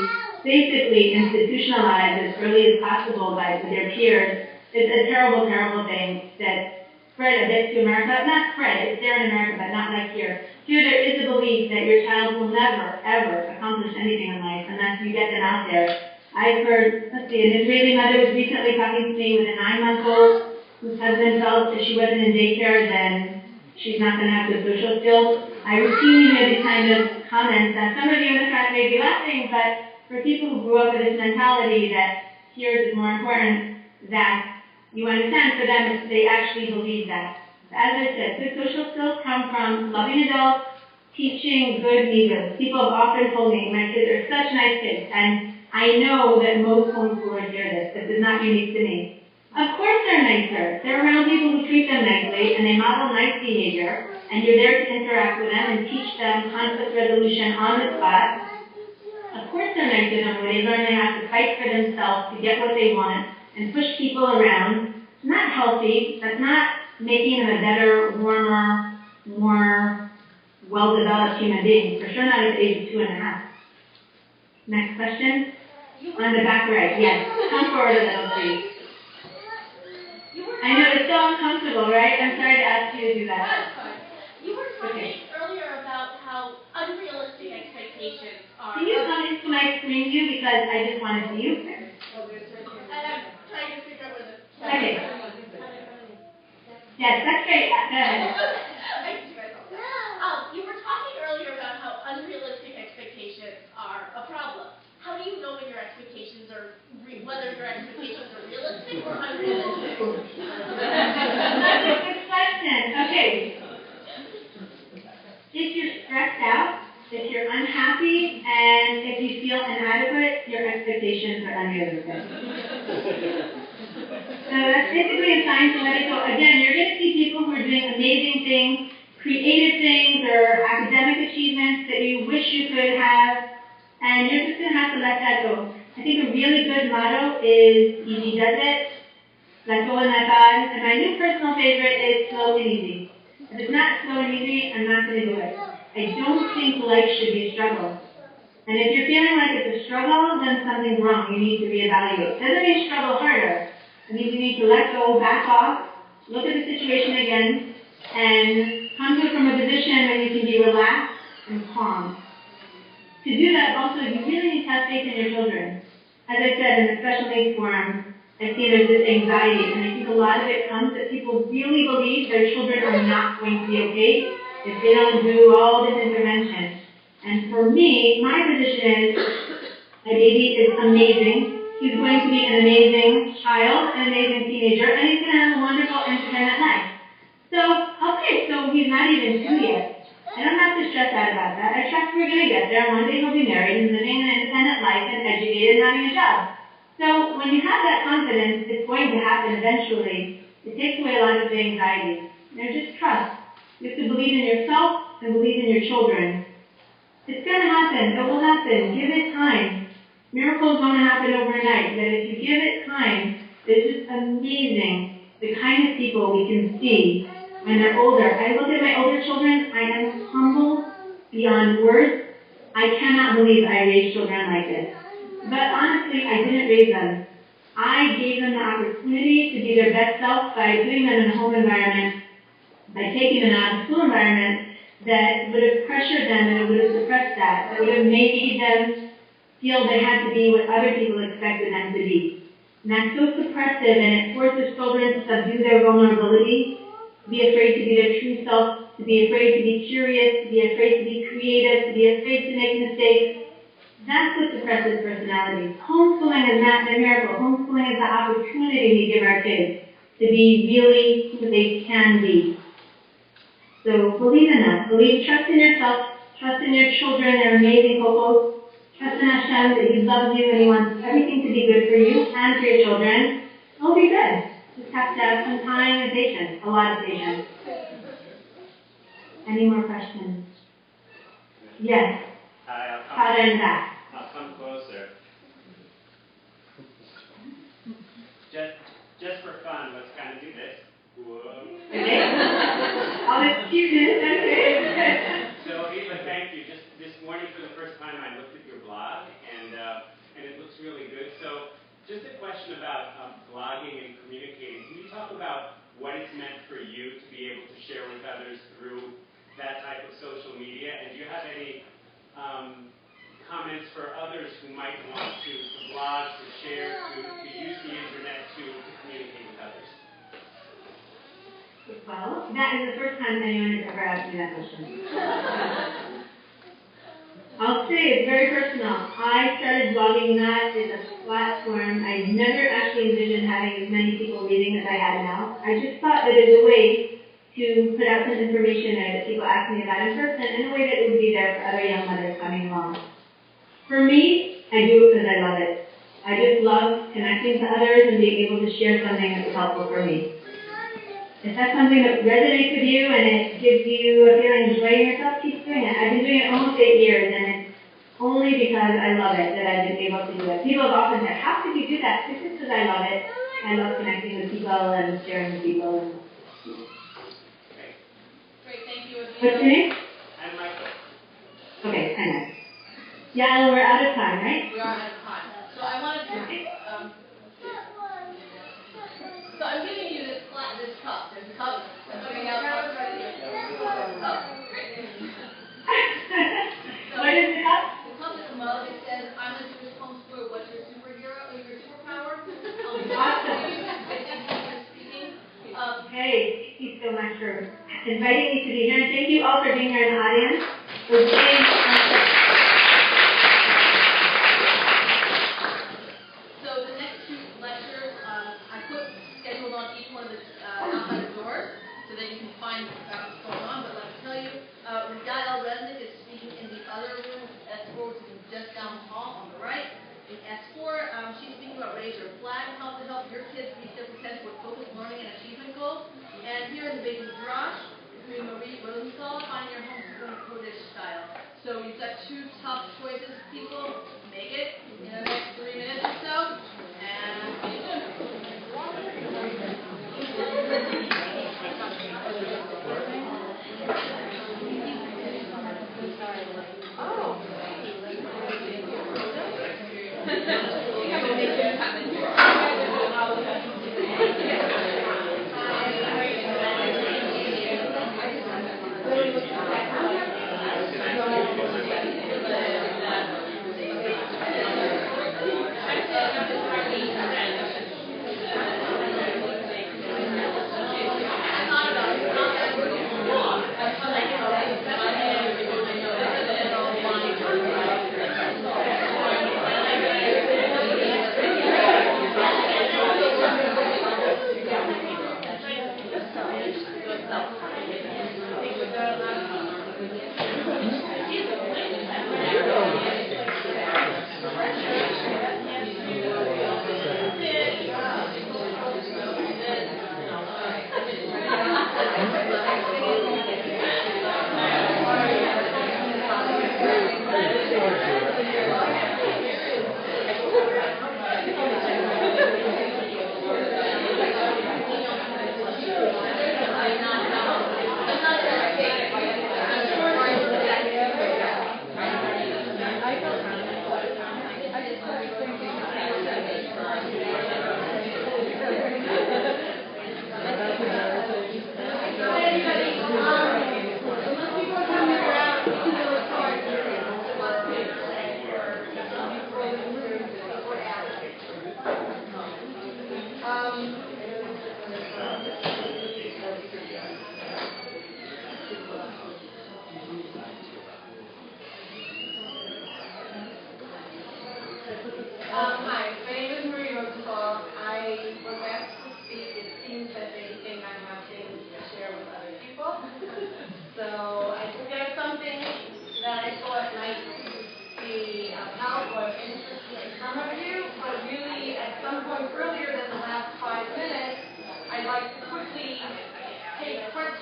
basically institutionalized as early as possible by their peers. It's a terrible, terrible thing that spread a bit to America. Not spread, it's there in America, but not like here. Here there is a belief that your child will never, ever accomplish anything in life unless you get them out there. I've heard, an Israeli mother was recently talking to me with a 9-month-old whose husband felt if she wasn't in daycare, then she's not going to have the social skills. I routinely hear these kind of comments that some of you in the crowd may be laughing, but for people who grew up with this mentality that peers is more important, that you understand, for them, they actually believe that. As I said, good social skills come from loving adults, teaching good mitzvahs. People have often told me, my kids are such nice kids, and I know that most homeschoolers hear this. This is not unique to me. Of course they're nicer. They're around people who treat them nicely, and they model nice behavior, and you're there to interact with them and teach them conflict resolution on the spot. Of course they're nicer than when they learn they have to fight for themselves to get what they want and push people around. It's not healthy. That's not making them a better, warmer, more well-developed human being. For sure not at the age of 2.5. Next question? On the back right, yes. Come forward a little, please. I know, it's so uncomfortable, right? I'm sorry to ask you to do that. That's fine. You were talking earlier about how unrealistic expectations are. Can you come into my screen view because I just want to see you? And I'm trying to figure out where the... Okay. Yes, that's great. Go ahead. You were talking earlier about how unrealistic expectations are a problem. How do you know when your expectations are whether your expectations are realistic or unrealistic? That's a good question. Okay. If you're stressed out, if you're unhappy, and if you feel inadequate, your expectations are unrealistic. So that's basically a sign to let it go. Again, you're going to see people who are doing amazing things, creative things, or academic achievements that you wish you could have, and you're just going to have to let that go. I think a really good motto is easy does it, let go and let God, and my new personal favorite is slow and easy. If it's not slow and easy, I'm not going to do it. I don't think life should be a struggle. And if you're feeling like it's a struggle, then something's wrong. You need to reevaluate. It doesn't mean struggle harder. It means you need to let go, back off, look at the situation again, and come to it from a position where you can be relaxed and calm. To do that, also, you really need to have faith in your children. As I said, in the special needs forum, I see there's this anxiety, and I think a lot of it comes that people really believe their children are not going to be okay if they don't do all this intervention. And for me, my position is, my baby is amazing. He's going to be an amazing child, an amazing teenager, and he's going to have a wonderful, independent life. So, okay, so he's not even 2 yet. I don't have to stress out about that. I trust we're going to get there. One day he'll be married and living an independent life and educated and having a job. So when you have that confidence, it's going to happen eventually. It takes away a lot of the anxiety. Just trust. You have to believe in yourself and believe in your children. It's going to happen. It will happen. Give it time. Miracles don't happen overnight, but if you give it time, it's just amazing the kind of people we can see when they're older. I look at my older children, I am humbled beyond words. I cannot believe I raised children like this. But honestly, I didn't raise them. I gave them the opportunity to be their best self by putting them in a home environment, by taking them out of the school environment that would have pressured them and it would have suppressed that would have made them feel they had to be what other people expected them to be. And that's so suppressive, and it forces children to subdue their vulnerability, to be afraid to be their true self, to be afraid to be curious, to be afraid to be creative, to be afraid to make mistakes. That's what suppresses personalities. Homeschooling is not a miracle. Homeschooling is the opportunity we give our kids to be really who they can be. So believe in that. Trust in yourself, trust in your children, they're amazing couples. Trust in Hashem that He loves you and He wants everything to be good for you and for your children. It'll be good. Just have to have some time and patience, a lot of patience. Any more questions? Yes. Hi, Father in the back. I'll come closer. Just for fun, let's kind of do this. Whoa. Okay. All this cuteness, okay. So, Eva, thank you. Just this morning, for the first time, I looked at your blog, and it looks really good. So, just a question about blogging and communicating. Can you talk about what it's meant for you to be able to share with others through that type of social media? And do you have any comments for others who might want to blog, to share, to use the internet to communicate with others? Well, that is the first time anyone has ever asked me that question. I'll say it's very personal. I started blogging not as a platform. I never actually envisioned having as many people reading as I had now. I just thought that as a way to put out some information that people ask me about in person in a way that would be there for other young mothers coming along. For me, I do it because I love it. I just love connecting to others and being able to share something that was helpful for me. If that's something that resonates with you and it gives you a feeling of enjoying yourself, keep doing it. I've been doing it almost 8 years, and it's only because I love it that I've been able to do it. People have often said, how could you do that? It's just because I love it. I love connecting with people and sharing with people. Great, thank you. What's your name? I'm Michael. Okay, I know. Yeah, we're out of time, right? We are out of time. So I wanted to, so I'm giving you this cup. There's a cup coming out right here. Oh, great. What is the cup? The cup is a mug. It says, I'm a Jewish homeschooler. What's your superhero? Your superpower? Awesome. Hey, thank you so much for inviting me to be here. And thank you all for being here in the audience. For being So the next 2 lectures, I put scheduled on each one of the outside doors so that you can find out what's going on. But let me tell you, Moriah is speaking in the other room, S4, which is just down the hall on the right. In S4, she's speaking about Raise Your Flag, how to help your kids reach their potential with focused learning and achievement goals. And here in the Baby Garage, between Marie Rosenthal, Find Your Homeschooling Kurdish Style. So you've got 2 tough choices, people. Make it in the next 3 minutes or so. And see you soon.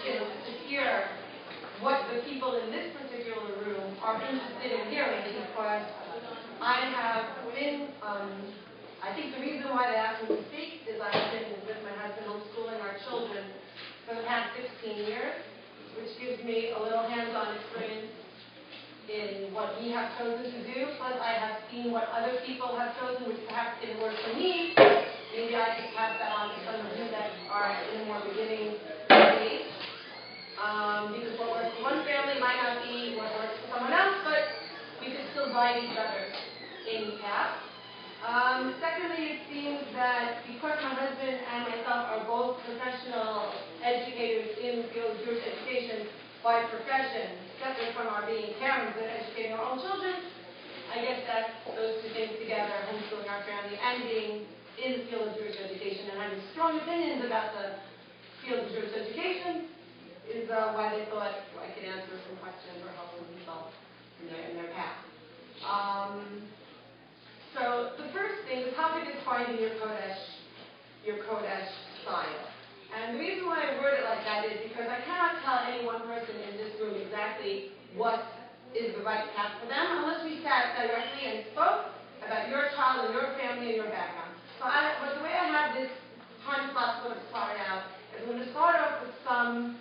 to hear what the people in this particular room are interested in hearing, because I have been, I think the reason why they asked me to speak is I've been with my husband homeschooling our children for the past 16 years, which gives me a little hands-on experience in what we have chosen to do. Plus, I have seen what other people have chosen, which perhaps didn't work for me. Maybe I could pass that on to some of you that are in a more beginning stage. Because what works for one family might not be what works for someone else, but we can still guide each other in the path. Secondly, it seems that because my husband and myself are both professional educators in the field of Jewish education by profession, separate from our being parents and educating our own children, I guess that those two things together, homeschooling our family and being in the field of Jewish education and having strong opinions about the field of Jewish education, is why they thought I could answer some questions or help them themselves in their path. So the first thing, the topic is finding your Kodesh style. And the reason why I word it like that is because I cannot tell any one person in this room exactly what is the right path for them unless we sat directly and spoke about your child and your family and your background. So but the way I have this time slot sort of started out is I'm going to start off with some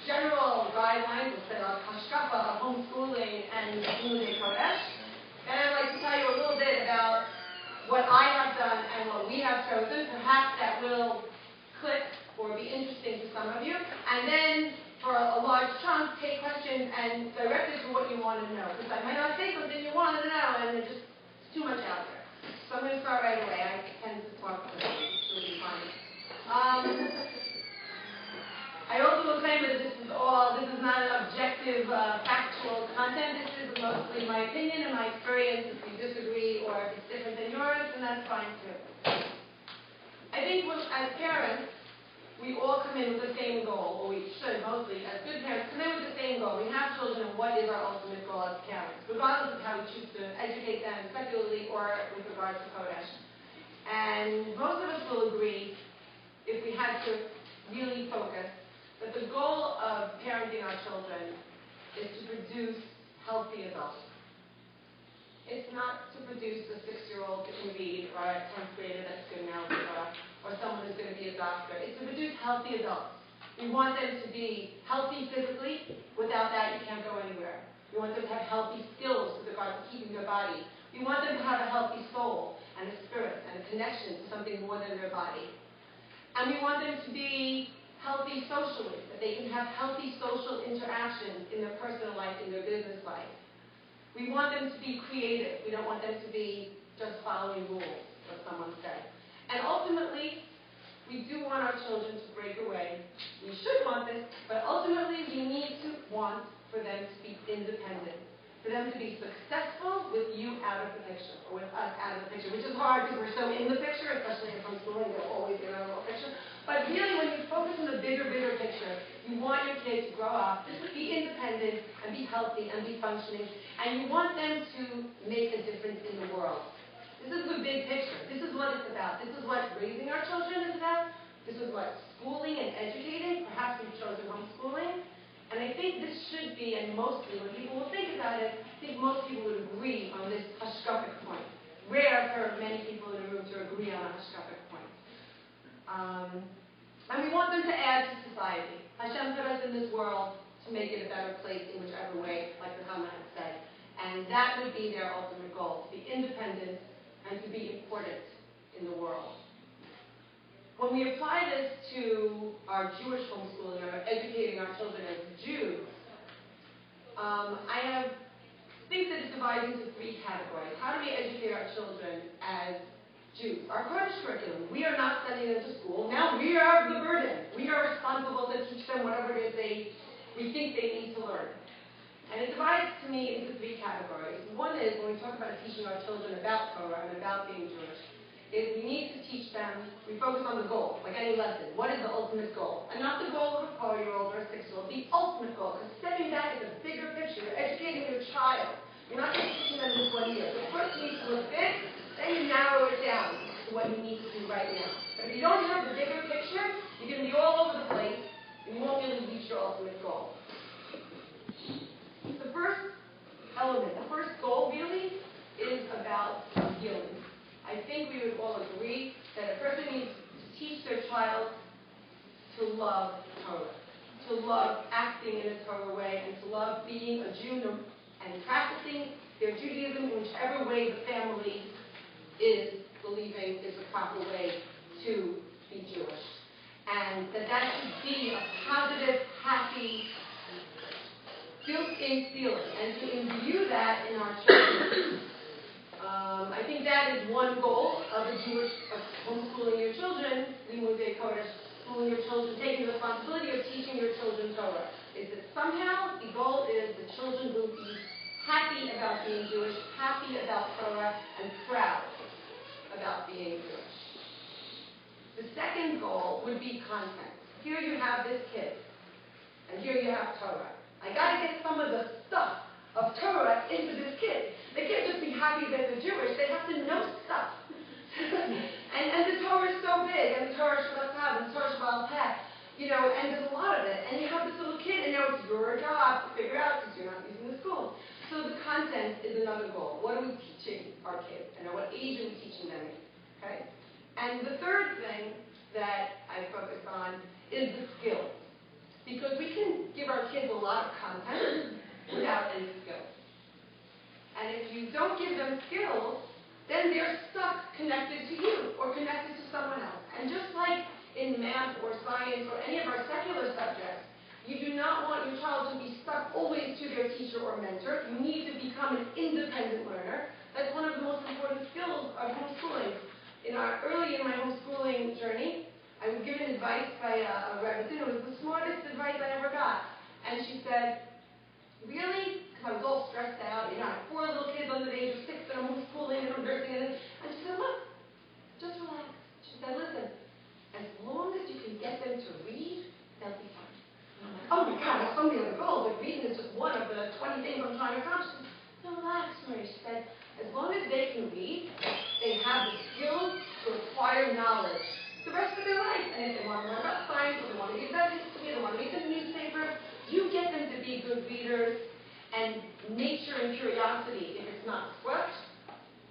general guidelines, let's say like hashkafa of homeschooling and Limudei Kodesh. And I'd like to tell you a little bit about what I have done and what we have chosen. Perhaps that will click or be interesting to some of you. And then, for a large chunk, take questions and direct it to what you want to know. Because I might not say something you want to know, and there's just too much out there. So I'm going to start right away. I tend to talk quickly. It'll be fun. I also will claim that this is not an objective, factual content. This is mostly my opinion and my experience. If you disagree or if it's different than yours, then that's fine too. I think as parents, we all come in with the same goal, or we should mostly, as good parents, come in with the same goal. We have children, and what is our ultimate goal as parents, regardless of how we choose to educate them speculatively or with regard to Kodesh. And most of us will agree, if we had to really focus, that the goal of parenting our children is to produce healthy adults. It's not to produce a 6-year-old that can read, or a 10th grader that's good now, or someone who's going to be a doctor. It's to produce healthy adults. We want them to be healthy physically. Without that, you can't go anywhere. We want them to have healthy skills with regard to keeping their body. We want them to have a healthy soul and a spirit and a connection to something more than their body. And we want them to be healthy socially, that they can have healthy social interactions in their personal life, in their business life. We want them to be creative. We don't want them to be just following rules, as someone said. And ultimately, we do want our children to break away. We should want this, but ultimately we need to want for them to be independent, for them to be successful with you out of the picture, or with us out of the picture, which is hard because we're so in the picture, especially in homeschooling, they're always in our little picture. But really, when you focus on the bigger picture, you want your kids to grow up, be independent, and be healthy, and be functioning, and you want them to make a difference in the world. This is the big picture. This is what it's about. This is what raising our children is about. This is what schooling and educating, perhaps we've chosen homeschooling. And I think this should be, and mostly when people will think about it, I think most people would agree on this hashkafic point. Rare for many people in the room to agree on a hashkafic point. And we want them to add to society. Hashem put us in this world to make it a better place in whichever way, like the Chama had said. And that would be their ultimate goal, to be independent and to be important in the world. When we apply this to our Jewish homeschooling, or educating our children as Jews, I think that it's divided into 3 categories. How do we educate our children as Jews? Our Kurdish curriculum. We are not sending them to school. Now we are the burden. We are responsible to teach them whatever it is we think they need to learn. And it divides, to me, into 3 categories. One is, when we talk about teaching our children about Torah and about being Jewish, is we need to teach them, we focus on the goal, like any lesson. What is the ultimate goal? And not the goal of a 4-year-old or a 6-year-old, the ultimate goal. Because stepping back is a bigger picture. You're educating your child. You're not just teaching them this 1 year. So first you need to look big, then you narrow it down to what you need to do right now. But if you don't have the bigger picture, you're going to be all over the place, and you won't really reach your ultimate goal. The first element, the first goal really is about feelings. I think we would all agree that a person needs to teach their child to love Torah, to love acting in a Torah way, and to love being a Jew and practicing their Judaism in whichever way the family is believing is the proper way to be Jewish. And that should be a positive, happy, built-in feeling, and to imbue that in our children. I think that is one goal of homeschooling your children, limudei Kodesh, schooling your children, taking the responsibility of teaching your children Torah. Is that somehow the goal is the children will be happy about being Jewish, happy about Torah, and proud about being Jewish. The second goal would be content. Here you have this kid, and here you have Torah. I got to get some of the stuff of Torah into this kid. They can't just be happy that they're Jewish. They have to know stuff. and the Torah is so big, and the Torah Shabbat and the Torah Shabbat Peh, and there's a lot of it. And you have this little kid, and now it's your job to figure out because you're not using the school. So the content is another goal. What are we teaching our kids, and at what age are we teaching them? Okay. And the third thing that I focus on is the skills. Because we can give our kids a lot of content without any skills. And if you don't give them skills, then they're stuck connected to you or connected to someone else. And just like in math or science or any of our secular subjects, you do not want your child to be stuck always to their teacher or mentor. You need to become an independent learner. That's one of the most important skills of homeschooling. Early in my homeschooling journey, I was given advice by a Rebbe. It was the smartest advice I ever got. And she said, really? Because I was all stressed out. I have 4 little kids under the age of 6 that I'm homeschooling and I'm nursing. And she said, look, just relax. She said, listen, as long as you can get them to read, they'll be fine. And I'm like, oh my God, there's so many other goals, but reading is just one of the 20 things I'm trying to accomplish. She said, relax, Marie. She said, as long as they can read, they have the skills to acquire knowledge the rest of their life. And if they want to learn about science, or they want to get that history, or they want to read the newspaper, you get them to be good readers, and nature and curiosity, if it's not squelched,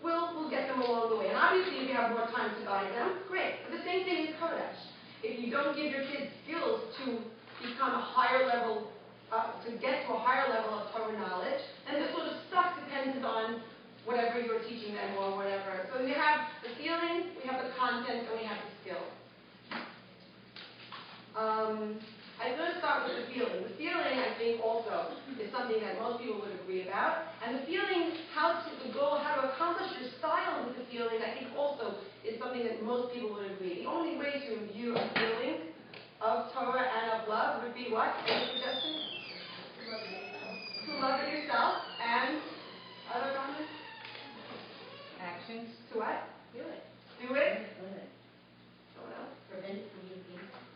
we'll get them along the way. And obviously, if you have more time to guide them, great. But the same thing is Kodesh. If you don't give your kids skills to become a higher level, to get to a higher level of Torah knowledge, then they're sort of stuck dependent on whatever you're teaching them or whatever. So we have the feeling, we have the content, and we have the skill. I'm going to start with the feeling. The feeling, I think, also is something that most people would agree about. And the feeling, how to accomplish your style with the feeling, I think also is something that most people would agree. The only way to imbue a feeling of Torah and of love would be what? Any suggestions? To love it yourself. And other comments? Actions. To what? Do it. Do it? Someone else?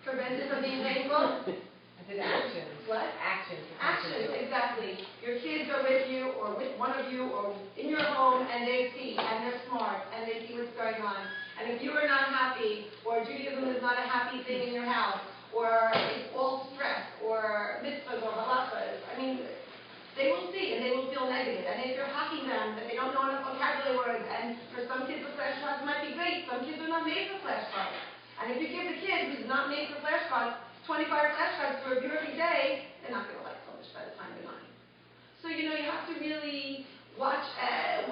Prevent it from being painful? I said actions. What? Actions. Actions, exactly. Your kids are with you, or with one of you, or in your home, and they see, and they're smart, and they see what's going on. And if you are not happy, or Judaism is not a happy thing in your house, or it's all stress, or mitzvahs, or halachas, they will see, and they will feel negative. And if you're hacking them, that they don't know enough vocabulary words, and for some kids the flashcards might be great, some kids are not made for flashcards. And if you give the kid who's not made for flashcards 25 flashcards to review every day, they're not going to like Polish by the time they're 9. So, you have to really watch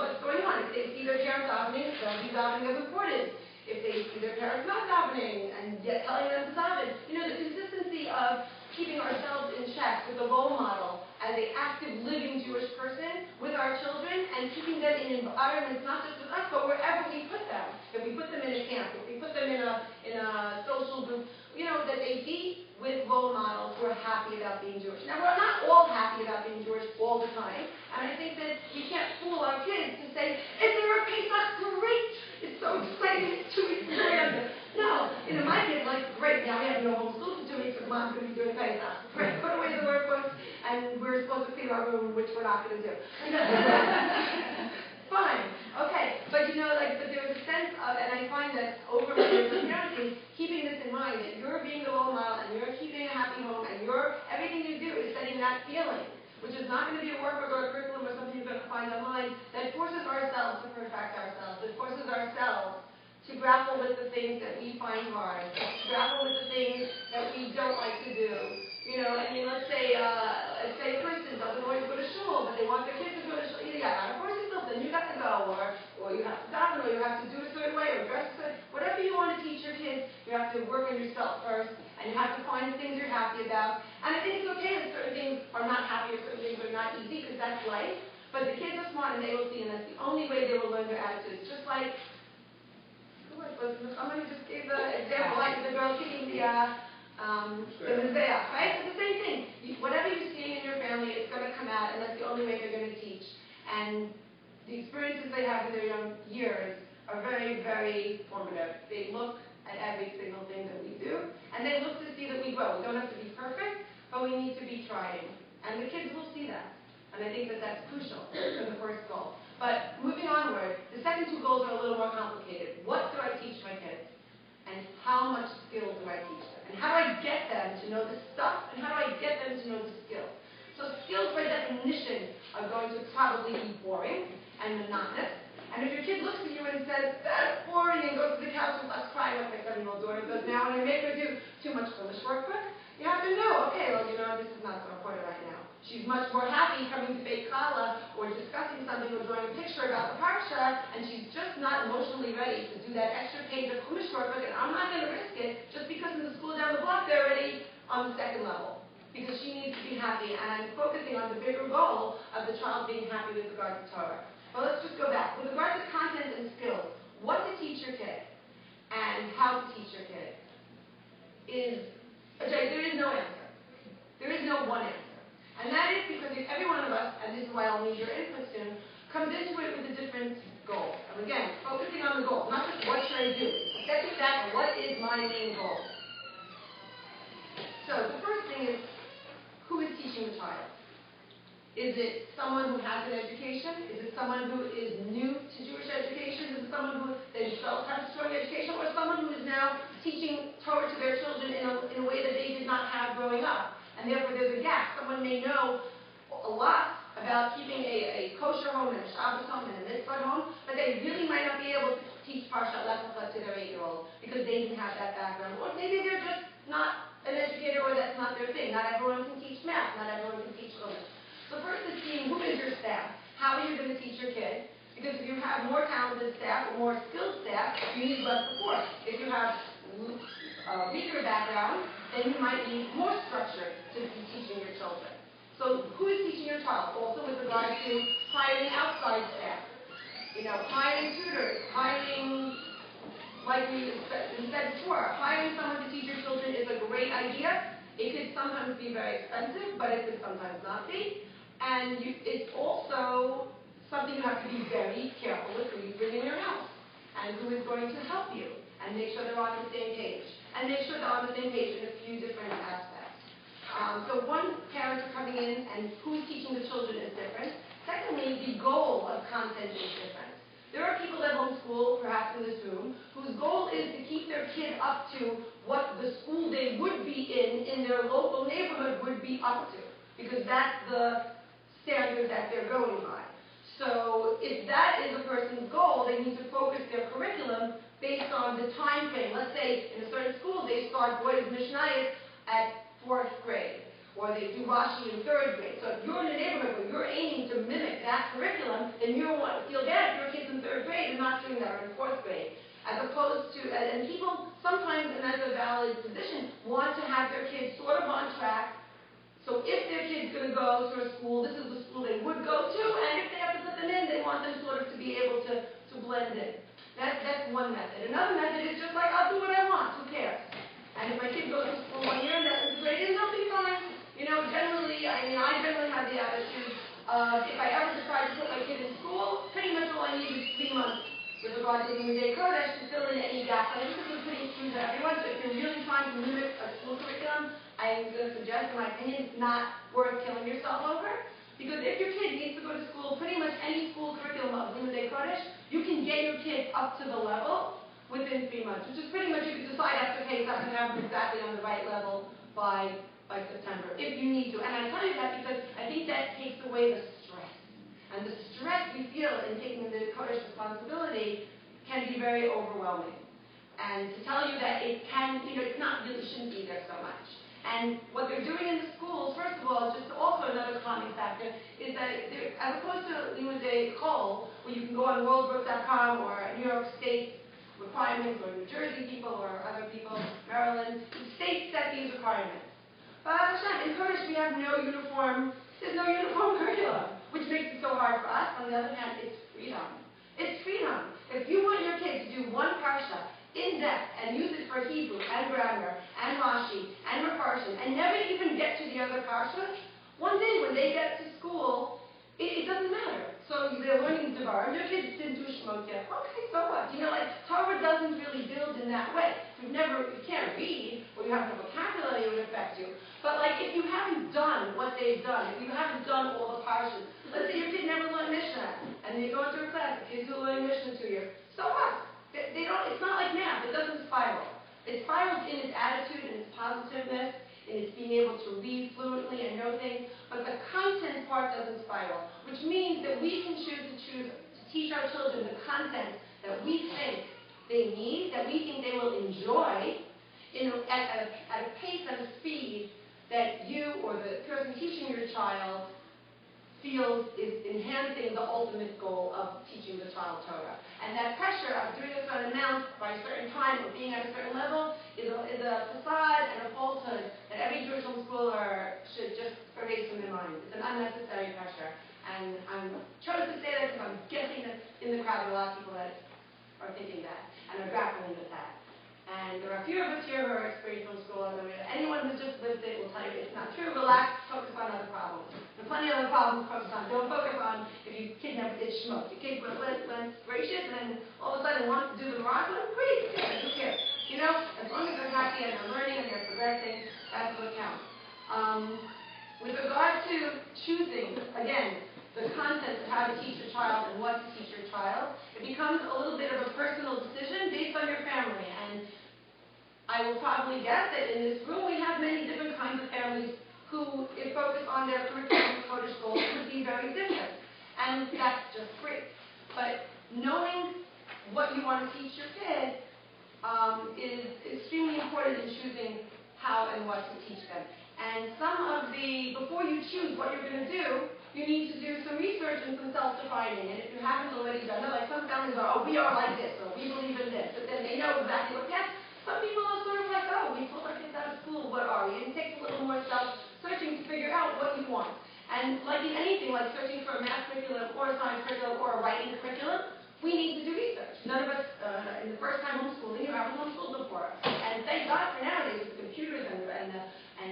what's going on. If they see their parents davening, they'll be davening as important. If they see their parents not davening and yet telling them to daven, the consistency of keeping ourselves in check with the role model as an active, living Jewish person with our children and keeping them in environments, not just with us, but wherever we put them. If we put them in a camp, if we put them in a social group, that they be with role models who are happy about being Jewish. Now, we're not all happy about being Jewish all the time, and I think that we can't fool our kids to say, if they're a Pesach, great! It's so exciting, it's 2 weeks before. No, my kids like, great, now we have no homeschool for 2 weeks, because Mom's going to be doing Pesach. Great, put away the workbooks, and we're supposed to clean our room, which we're not going to do. Fine, okay, but but there's a sense of, and I find that over my years of parenting, keeping this in mind, that you're being the role model, and you're keeping a happy home, that feeling, which is not going to be a workbook or a curriculum or something you're going to find online, that forces ourselves to perfect ourselves. It forces ourselves to grapple with the things that we find hard, to grapple with the things that we don't like to do. You know, I mean, let's say a person doesn't always go to shul, but they want their kids to go to shul. Either you got to force yourself, then you got to go, or you have to daven, or you have to do a certain way, or dress a certain way. Whatever you want to teach your kids, you have to work on yourself first, and you have to find the things you're happy about. And I think it's okay that certain things are not happy or certain things are not easy, because that's life. But the kids are smart, and they will see, and that's the only way they will learn their attitudes. Just like, somebody just gave the example, like the girl kicking the mizbeach, right? It's the same thing. Whatever you're seeing in your family, it's going to come out, and that's the only way they're going to teach. And the experiences they have in their young years are very, very formative. They look at every single thing that we do, and they look to see that we grow. We don't have to be perfect, but we need to be trying. And the kids will see that. And I think that that's crucial for the first goal. But moving onward, the second two goals are a little more complicated. What do I teach my kids? And how much skill do I teach them? And how do I get them to know the stuff? And how do I get them to know the skills? So skills, by definition, are going to probably be boring and monotonous. And if your kid looks at you and says, that's boring, and goes to the couch and starts crying like my 7-year-old daughter does now, and I make her do too much Polish workbook, you have to know, okay, well, you know, this is not so important right now. She's much more happy coming to bake challah or discussing something or drawing a picture about the parsha, and she's just not emotionally ready to do that extra page of Chumash workbook, and I'm not going to risk it just because in the school down the block they're already on the second level. Because she needs to be happy, and I'm focusing on the bigger goal of the child being happy with regard to Torah. But let's just go back. With regard to content and skills, what to teach your kid and how to teach your kid there is no answer. There is no one answer. And that is because if every one of us, and this is why I'll need your input soon, comes into it with a different goal. And again, focusing on the goal, not just what should I do. Stepping back, what is my main goal? So the first thing is, who is teaching the child? Is it someone who has an education? Is it someone who is new to Jewish education? Is it someone who themselves has a strong education? Or someone who is now teaching Torah to their children in a way that they did not have growing up? And therefore there's a gap. Someone may know a lot about keeping a kosher home and a Shabbos home and a mitzvah home, but they really might not be able to teach Parshat Lech Lecha to their 8-year-old because they didn't have that background. Or maybe they're just not an educator or that's not their thing. Not everyone can teach math. Not everyone can teach Chumash. So first is seeing who is your staff. How are you going to teach your kid? Because if you have more talented staff or more skilled staff, you need less support. If you have a weaker background, then you might need more structure to be teaching your children. So who is teaching your child? Also with regard to hiring outside staff. You know, hiring tutors, hiring, like we said before, hiring someone to teach your children is a great idea. It could sometimes be very expensive, but it could sometimes not be. And it's also something you have to be very careful with who you bring in your house and who is going to help you and make sure they're on the same page. And make sure they're on the same page in a few different aspects. So one, parents are coming in and who's teaching the children is different. Secondly, the goal of content is different. There are people that homeschool, perhaps in this room, whose goal is to keep their kid up to what the school they would be in their local neighborhood would be up to. Because that's the standard that they're going by. So if that is a person's goal, they need to focus their curriculum based on the time frame. Let's say in a certain school they start boys Mishnayos at 4th grade, or they do Rashi in 3rd grade. So if you're in a neighborhood where you're aiming to mimic that curriculum, then you don't want to feel bad if your kid's in 3rd grade and not doing that, or in 4th grade. As opposed to, and people sometimes, and that's a valid position, want to have their kids sort of on track. So if their kid's going to go to a school, this is the school they would go to, and if they have to put them in, they want them sort of to be able to blend in. That's one method. Another method is just like, I'll do what I want, who cares? And if my kid goes to school 1 year and that is great, then they'll be fine. You know, I generally have the attitude of if I ever decide to put my kid in school, pretty much all I need is 3 months with regard to the day Kodesh to fill in any gaps. I think this is pretty true to everyone, so if you're really trying to mimic a school curriculum, I'm going to suggest, in my opinion, it's not worth killing yourself over. Because if your kid needs to go to school, pretty much any school curriculum of Day Kodesh, you can get your kid up to the level within 3 months, which is pretty much you can decide after Pesach and have them exactly on the right level by by September, if you need to. And I tell you that because I think that takes away the stress. And the stress we feel in taking the Kodesh responsibility can be very overwhelming. And to tell you that it can, it's not really, shouldn't be there so much. And what they're doing in the schools, first of all, just also another calming factor, is that as opposed to Limudei Kol, where you can go on worldbook.com or New York State requirements, or New Jersey people or other people, Maryland, states set these requirements. But in Kodesh we have no uniform, there's no uniform curriculum, which makes it so hard for us. On the other hand, it's freedom. It's freedom. If you want your kids to do one parsha in depth and use it for Hebrew and grammar and Rashi and Mefarshim and never even get to the other parshas, one day when they get to school, it doesn't matter. So they're learning Devar, and your kids didn't do Shemot yet. Okay, so what? Torah doesn't really build in that way. You can't read, or you have no vocabulary, it would affect you. But if you haven't done what they've done, if you haven't done all the parshas, let's say your kid never learned Mishnah, and they go into a class, the kids who learn Mishnah 2 years, so what? They don't. It's not like math. It doesn't spiral. It spirals in its attitude and its positiveness, in its being able to read fluently and know things. But the content part doesn't spiral, which means that we can choose to teach our children the content that we think they need, that we think they will enjoy, at a pace and a speed that you or the person teaching your child feels is enhancing the ultimate goal of teaching the child Torah. And that pressure of doing a certain amount by a certain time or being at a certain level is a facade and a falsehood that every Jewish homeschooler should just erase from their mind. It's an unnecessary pressure. And I'm chose to say that because I'm guessing that in the crowd there are a lot of people that are thinking that and are grappling with that. And there are a few of us here who are experienced homeschoolers. Anyone who's just lived it will tell you it's not true. Relax, focus on other problems. There are plenty of other problems to focus on. Don't focus on if your kid never did Shemot. Your kid went gracious and then all of a sudden wants to do the Moriah. Great, who cares? As long as they're happy and they're learning and they're progressing, that's what counts. With regard to choosing, again, the content of how to teach your child and what to teach your child, it becomes a little bit of a personal decision based on your family. And I will probably guess that in this room we have many different kinds of families who, if focused on their curriculum Kodesh goals, would be very different. And that's just great. But knowing what you want to teach your kid is extremely important in choosing how and what to teach them. And before you choose what you're going to do, you need to do some research and some self-defining. And if you haven't already done it, some families are, we are like this, or we believe in this, but then they know exactly what yes. Some people are sort of like, we pulled our kids out of school, what are we? And it takes a little more self-searching to figure out what you want. And like in anything, like searching for a math curriculum or a science curriculum or a writing curriculum, we need to do research. None of us, in the first time homeschooling, you haven't homeschooled before. And thank God for nowadays with computers and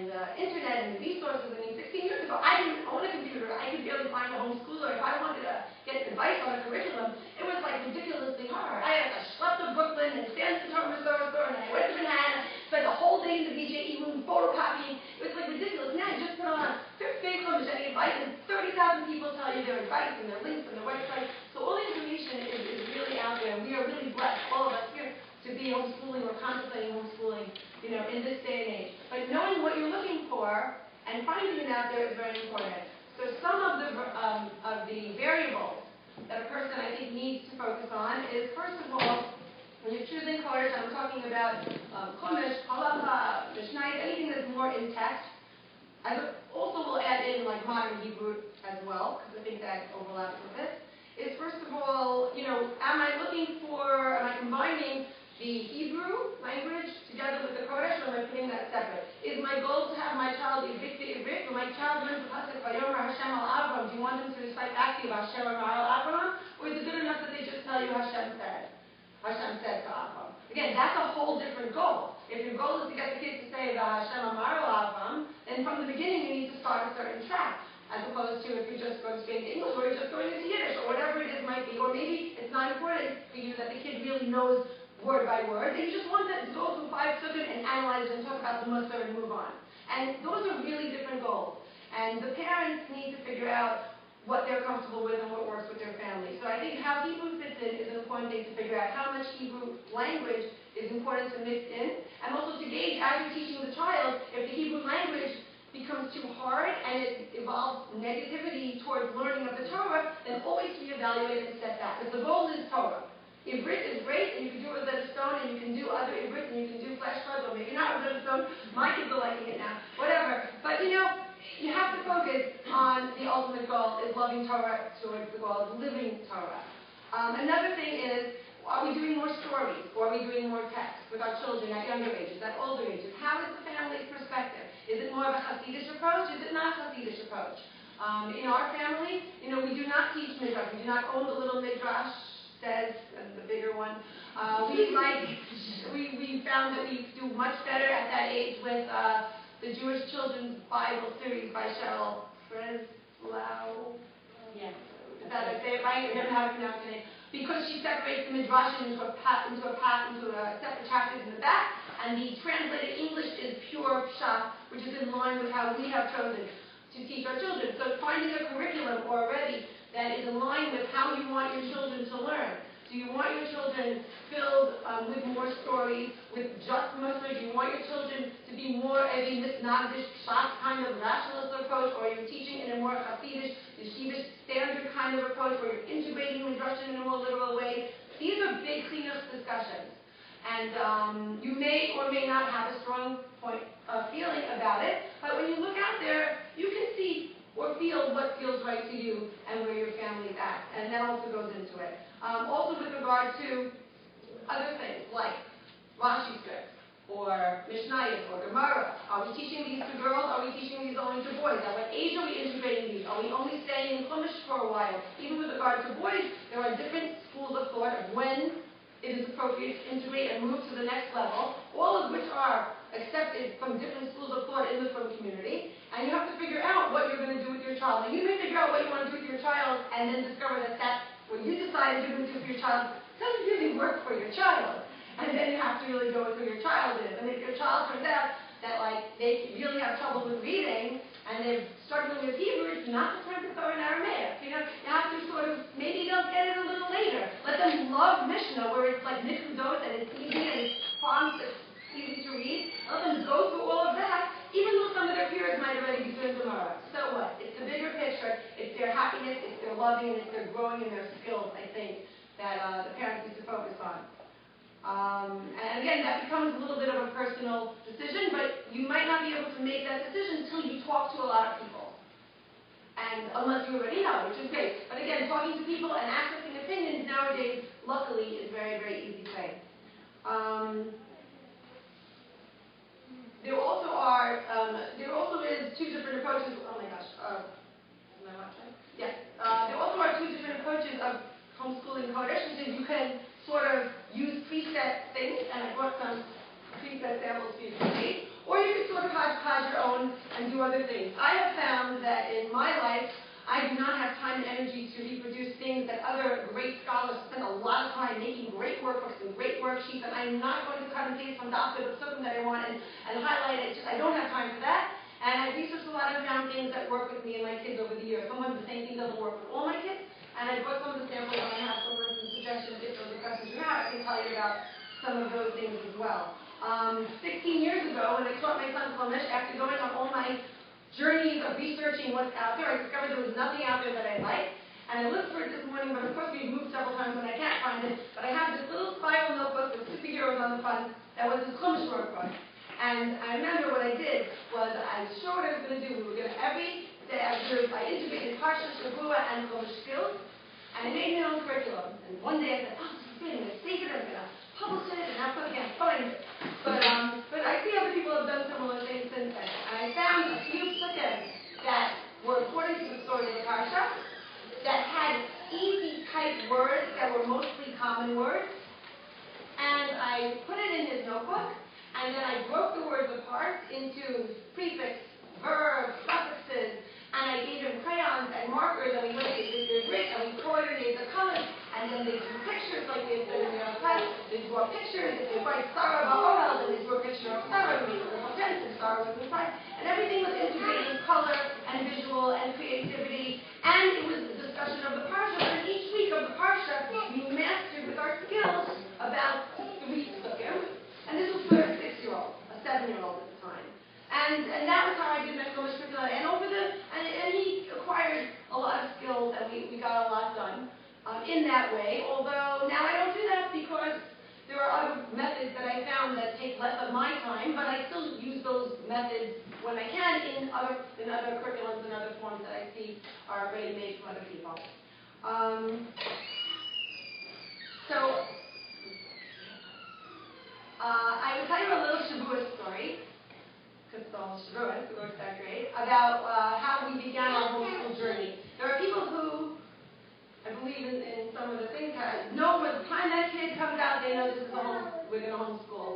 the internet and the resources. 16 years ago, I didn't own a computer. I could barely find a homeschooler. If I wanted to get advice on a curriculum, it was ridiculously hard. I had to schlep to Brooklyn and stand at the Torah store, and I went to Manhattan, spent the whole day in the BJE room photocopying. It was ridiculous. Now you just put on Facebook and any advice, and 30,000 people tell you their advice and their links and their website. So all the information is really out there. We are really blessed, all of us here, to be homeschooling or contemplating homeschooling, in this day and age. But knowing what you're looking for and finding it out there is very important. So some of the variables that a person, I think, needs to focus on is, first of all, when you're choosing Kodesh, I'm talking about Chumash, Halacha, Mishnah, anything that's more in text. I also will add in modern Hebrew as well, because I think that overlaps with it. Is first of all, am I combining the Hebrew language together with the Kodesh, or am I putting that separate? Is my goal to have my child Ivrit to Ivrit, or my child learn the Pasuk Vayomer Hashem al Avram? Do you want them to recite back to you Hashem al Avram, or is it good enough that they just tell you Hashem said? Hashem said to Avram. Again, that's a whole different goal. If your goal is to get the kids to say the Hashem Amar Avram, then from the beginning you need to start a certain track, as opposed to if you're just going straight to English, or you're just going into Yiddish, or whatever it is might be. Or maybe it's not important for you that the kid really knows word by word, and you just want them to go through 5 sugim and analyze it and talk about the Musar and move on. And those are really different goals. And the parents need to figure out what they're comfortable with and what works with their family. So I think how Hebrew fits in is an important thing to figure out. How much Hebrew language is important to mix in, and also to gauge as you're teaching the child if the Hebrew language becomes too hard and it involves negativity towards learning of the Torah, then always reevaluate and step back. Because the goal is Torah. Ivrit is great, and you can do Rosetta Stone, and you can do other Ivrit, and you can do flashcards, or maybe not Rosetta Stone. My kids are liking it now. Whatever. But you have to focus on the ultimate goal is loving Torah towards the goal of living Torah. Another thing is, are we doing more stories, or are we doing more text with our children at younger ages, at older ages? How is the family's perspective? Is it more of a Hasidic approach? Is it not a Hasidic approach? In our family, we do not teach midrash. We do not own the little midrash, says, and the bigger one. We found that we do much better at that age with the Jewish Children's Bible series by Cheryl Breslau. Yeah. Is that I say it right? I never know how to pronounce her name. Because she separates the midrash into separate chapters in the back, and the translated English is pure pshat, which is in line with how we have chosen to teach our children. So finding a curriculum already that is in line with how you want your children to learn. Do you want your children filled with more stories, with just Musar? Do you want your children to be more of a misnagdish, pshat kind of rationalist approach, or are you teaching in a more Hasidic, yeshivish standard kind of approach where you're integrating midrash in a more literal way? These are big chinuch discussions. And you may or may not have a strong feeling about it, but when you look out there, you can see or feel what feels right to you and where your family's at, and that also goes into it. Also with regard to other things like Rashi script, or Mishnayos, or Gemara. Are we teaching these to girls? Are we teaching these only to boys? At what age are we integrating these? Are we only staying in Chumash for a while? Even with regard to boys, there are different schools of thought of when it is appropriate to integrate and move to the next level, all of which are accepted from different schools of thought in the Muslim community, and you have to figure out what you're going to do with your child. And you may figure out what you want to do with your child and then discover that what you decided you're going to do for your child doesn't really work for your child. And then you have to really go with who your child is. And if your child turns out that they really have trouble with reading and they're struggling with Hebrew, it's not the time to throw in Aramaic. You have to sort of, maybe they'll get it a little later. Let them love Mishnah, where it's like Nichudot and it's easy and it's prompt, it's easy to read. Let them go through all of that, even though some of their peers might already be doing Gemara. So what? It's the bigger picture. It's their happiness, it's their loving, and it's their growing in their skills, I think, that the parents need to focus on. And again, that becomes a little bit of a personal decision, but you might not be able to make that decision until you talk to a lot of people. And unless you already know, which is great. But again, talking to people and accessing opinions nowadays, luckily, is a very, very easy thing. There also is two different approaches. Oh my gosh. Am I watching? Yes. There also are two different approaches of homeschooling Kodesh, which is you can sort of use preset things, and I brought some preset samples for you to see, or you can sort of hodgepodge your own and do other things. I have found that in my life, I do not have time and energy to reproduce things that other great scholars spend a lot of time making great workbooks and great worksheets, and I'm not going to cut and paste from Dr. the something that I want and highlight it. I don't have time for that. And I researched a lot and found things that work with me and my kids over the years. Sometimes the same thing doesn't work with all my kids, and I brought some of the samples and I have some suggestions if those are questions you have. I can tell you about some of those things as well. 16 years ago, when I taught my son Chumash, after going on all my journeys of researching what's out there, I discovered there was nothing out there that I liked. And I looked for it this morning, but of course we've moved several times and I can't find it. But I have this little spiral notebook with superheroes on the front that was this Chumash workbook. And I remember what I did was I was sure what I was going to do. We were going to every day I integrated Parsha, Shavua, and Chumash skills. And I made my own curriculum. And one day I said, oh, this is great. I'm going to save it. I'm going to publish it. And I can't find it. But I see other people have done similar things since then. And I found a few psukim that were according to the story of the Parsha that had easy type words that were mostly common words. And I put it in his notebook. And then I broke the words apart into prefix, verbs, suffixes, and I gave him crayons and markers, and we looked at the grid, and we coordinated the colors, and then they drew pictures like they said in their class. They draw pictures, if they write Sarah Ba'ohel, then they drew a picture of Sarah, and we put a tent, and Sarah was inside. And everything was integrated with color and visual and creativity, and it was a discussion of the Parsha, and each week of the Parsha, we mastered with our skills about 3 psukim. in that way, although now I don't do that because there are other methods that I found that take less of my time, but I still use those methods when I can in other curriculums and other forms that I see are already made from other people. I will tell you a little Shavuot story, because it's all Shavuot, so we're third grade, about how we began our homeschool journey. There are people who, I believe in some of the things, know by the time that kid comes out, they know this is we're going to homeschool.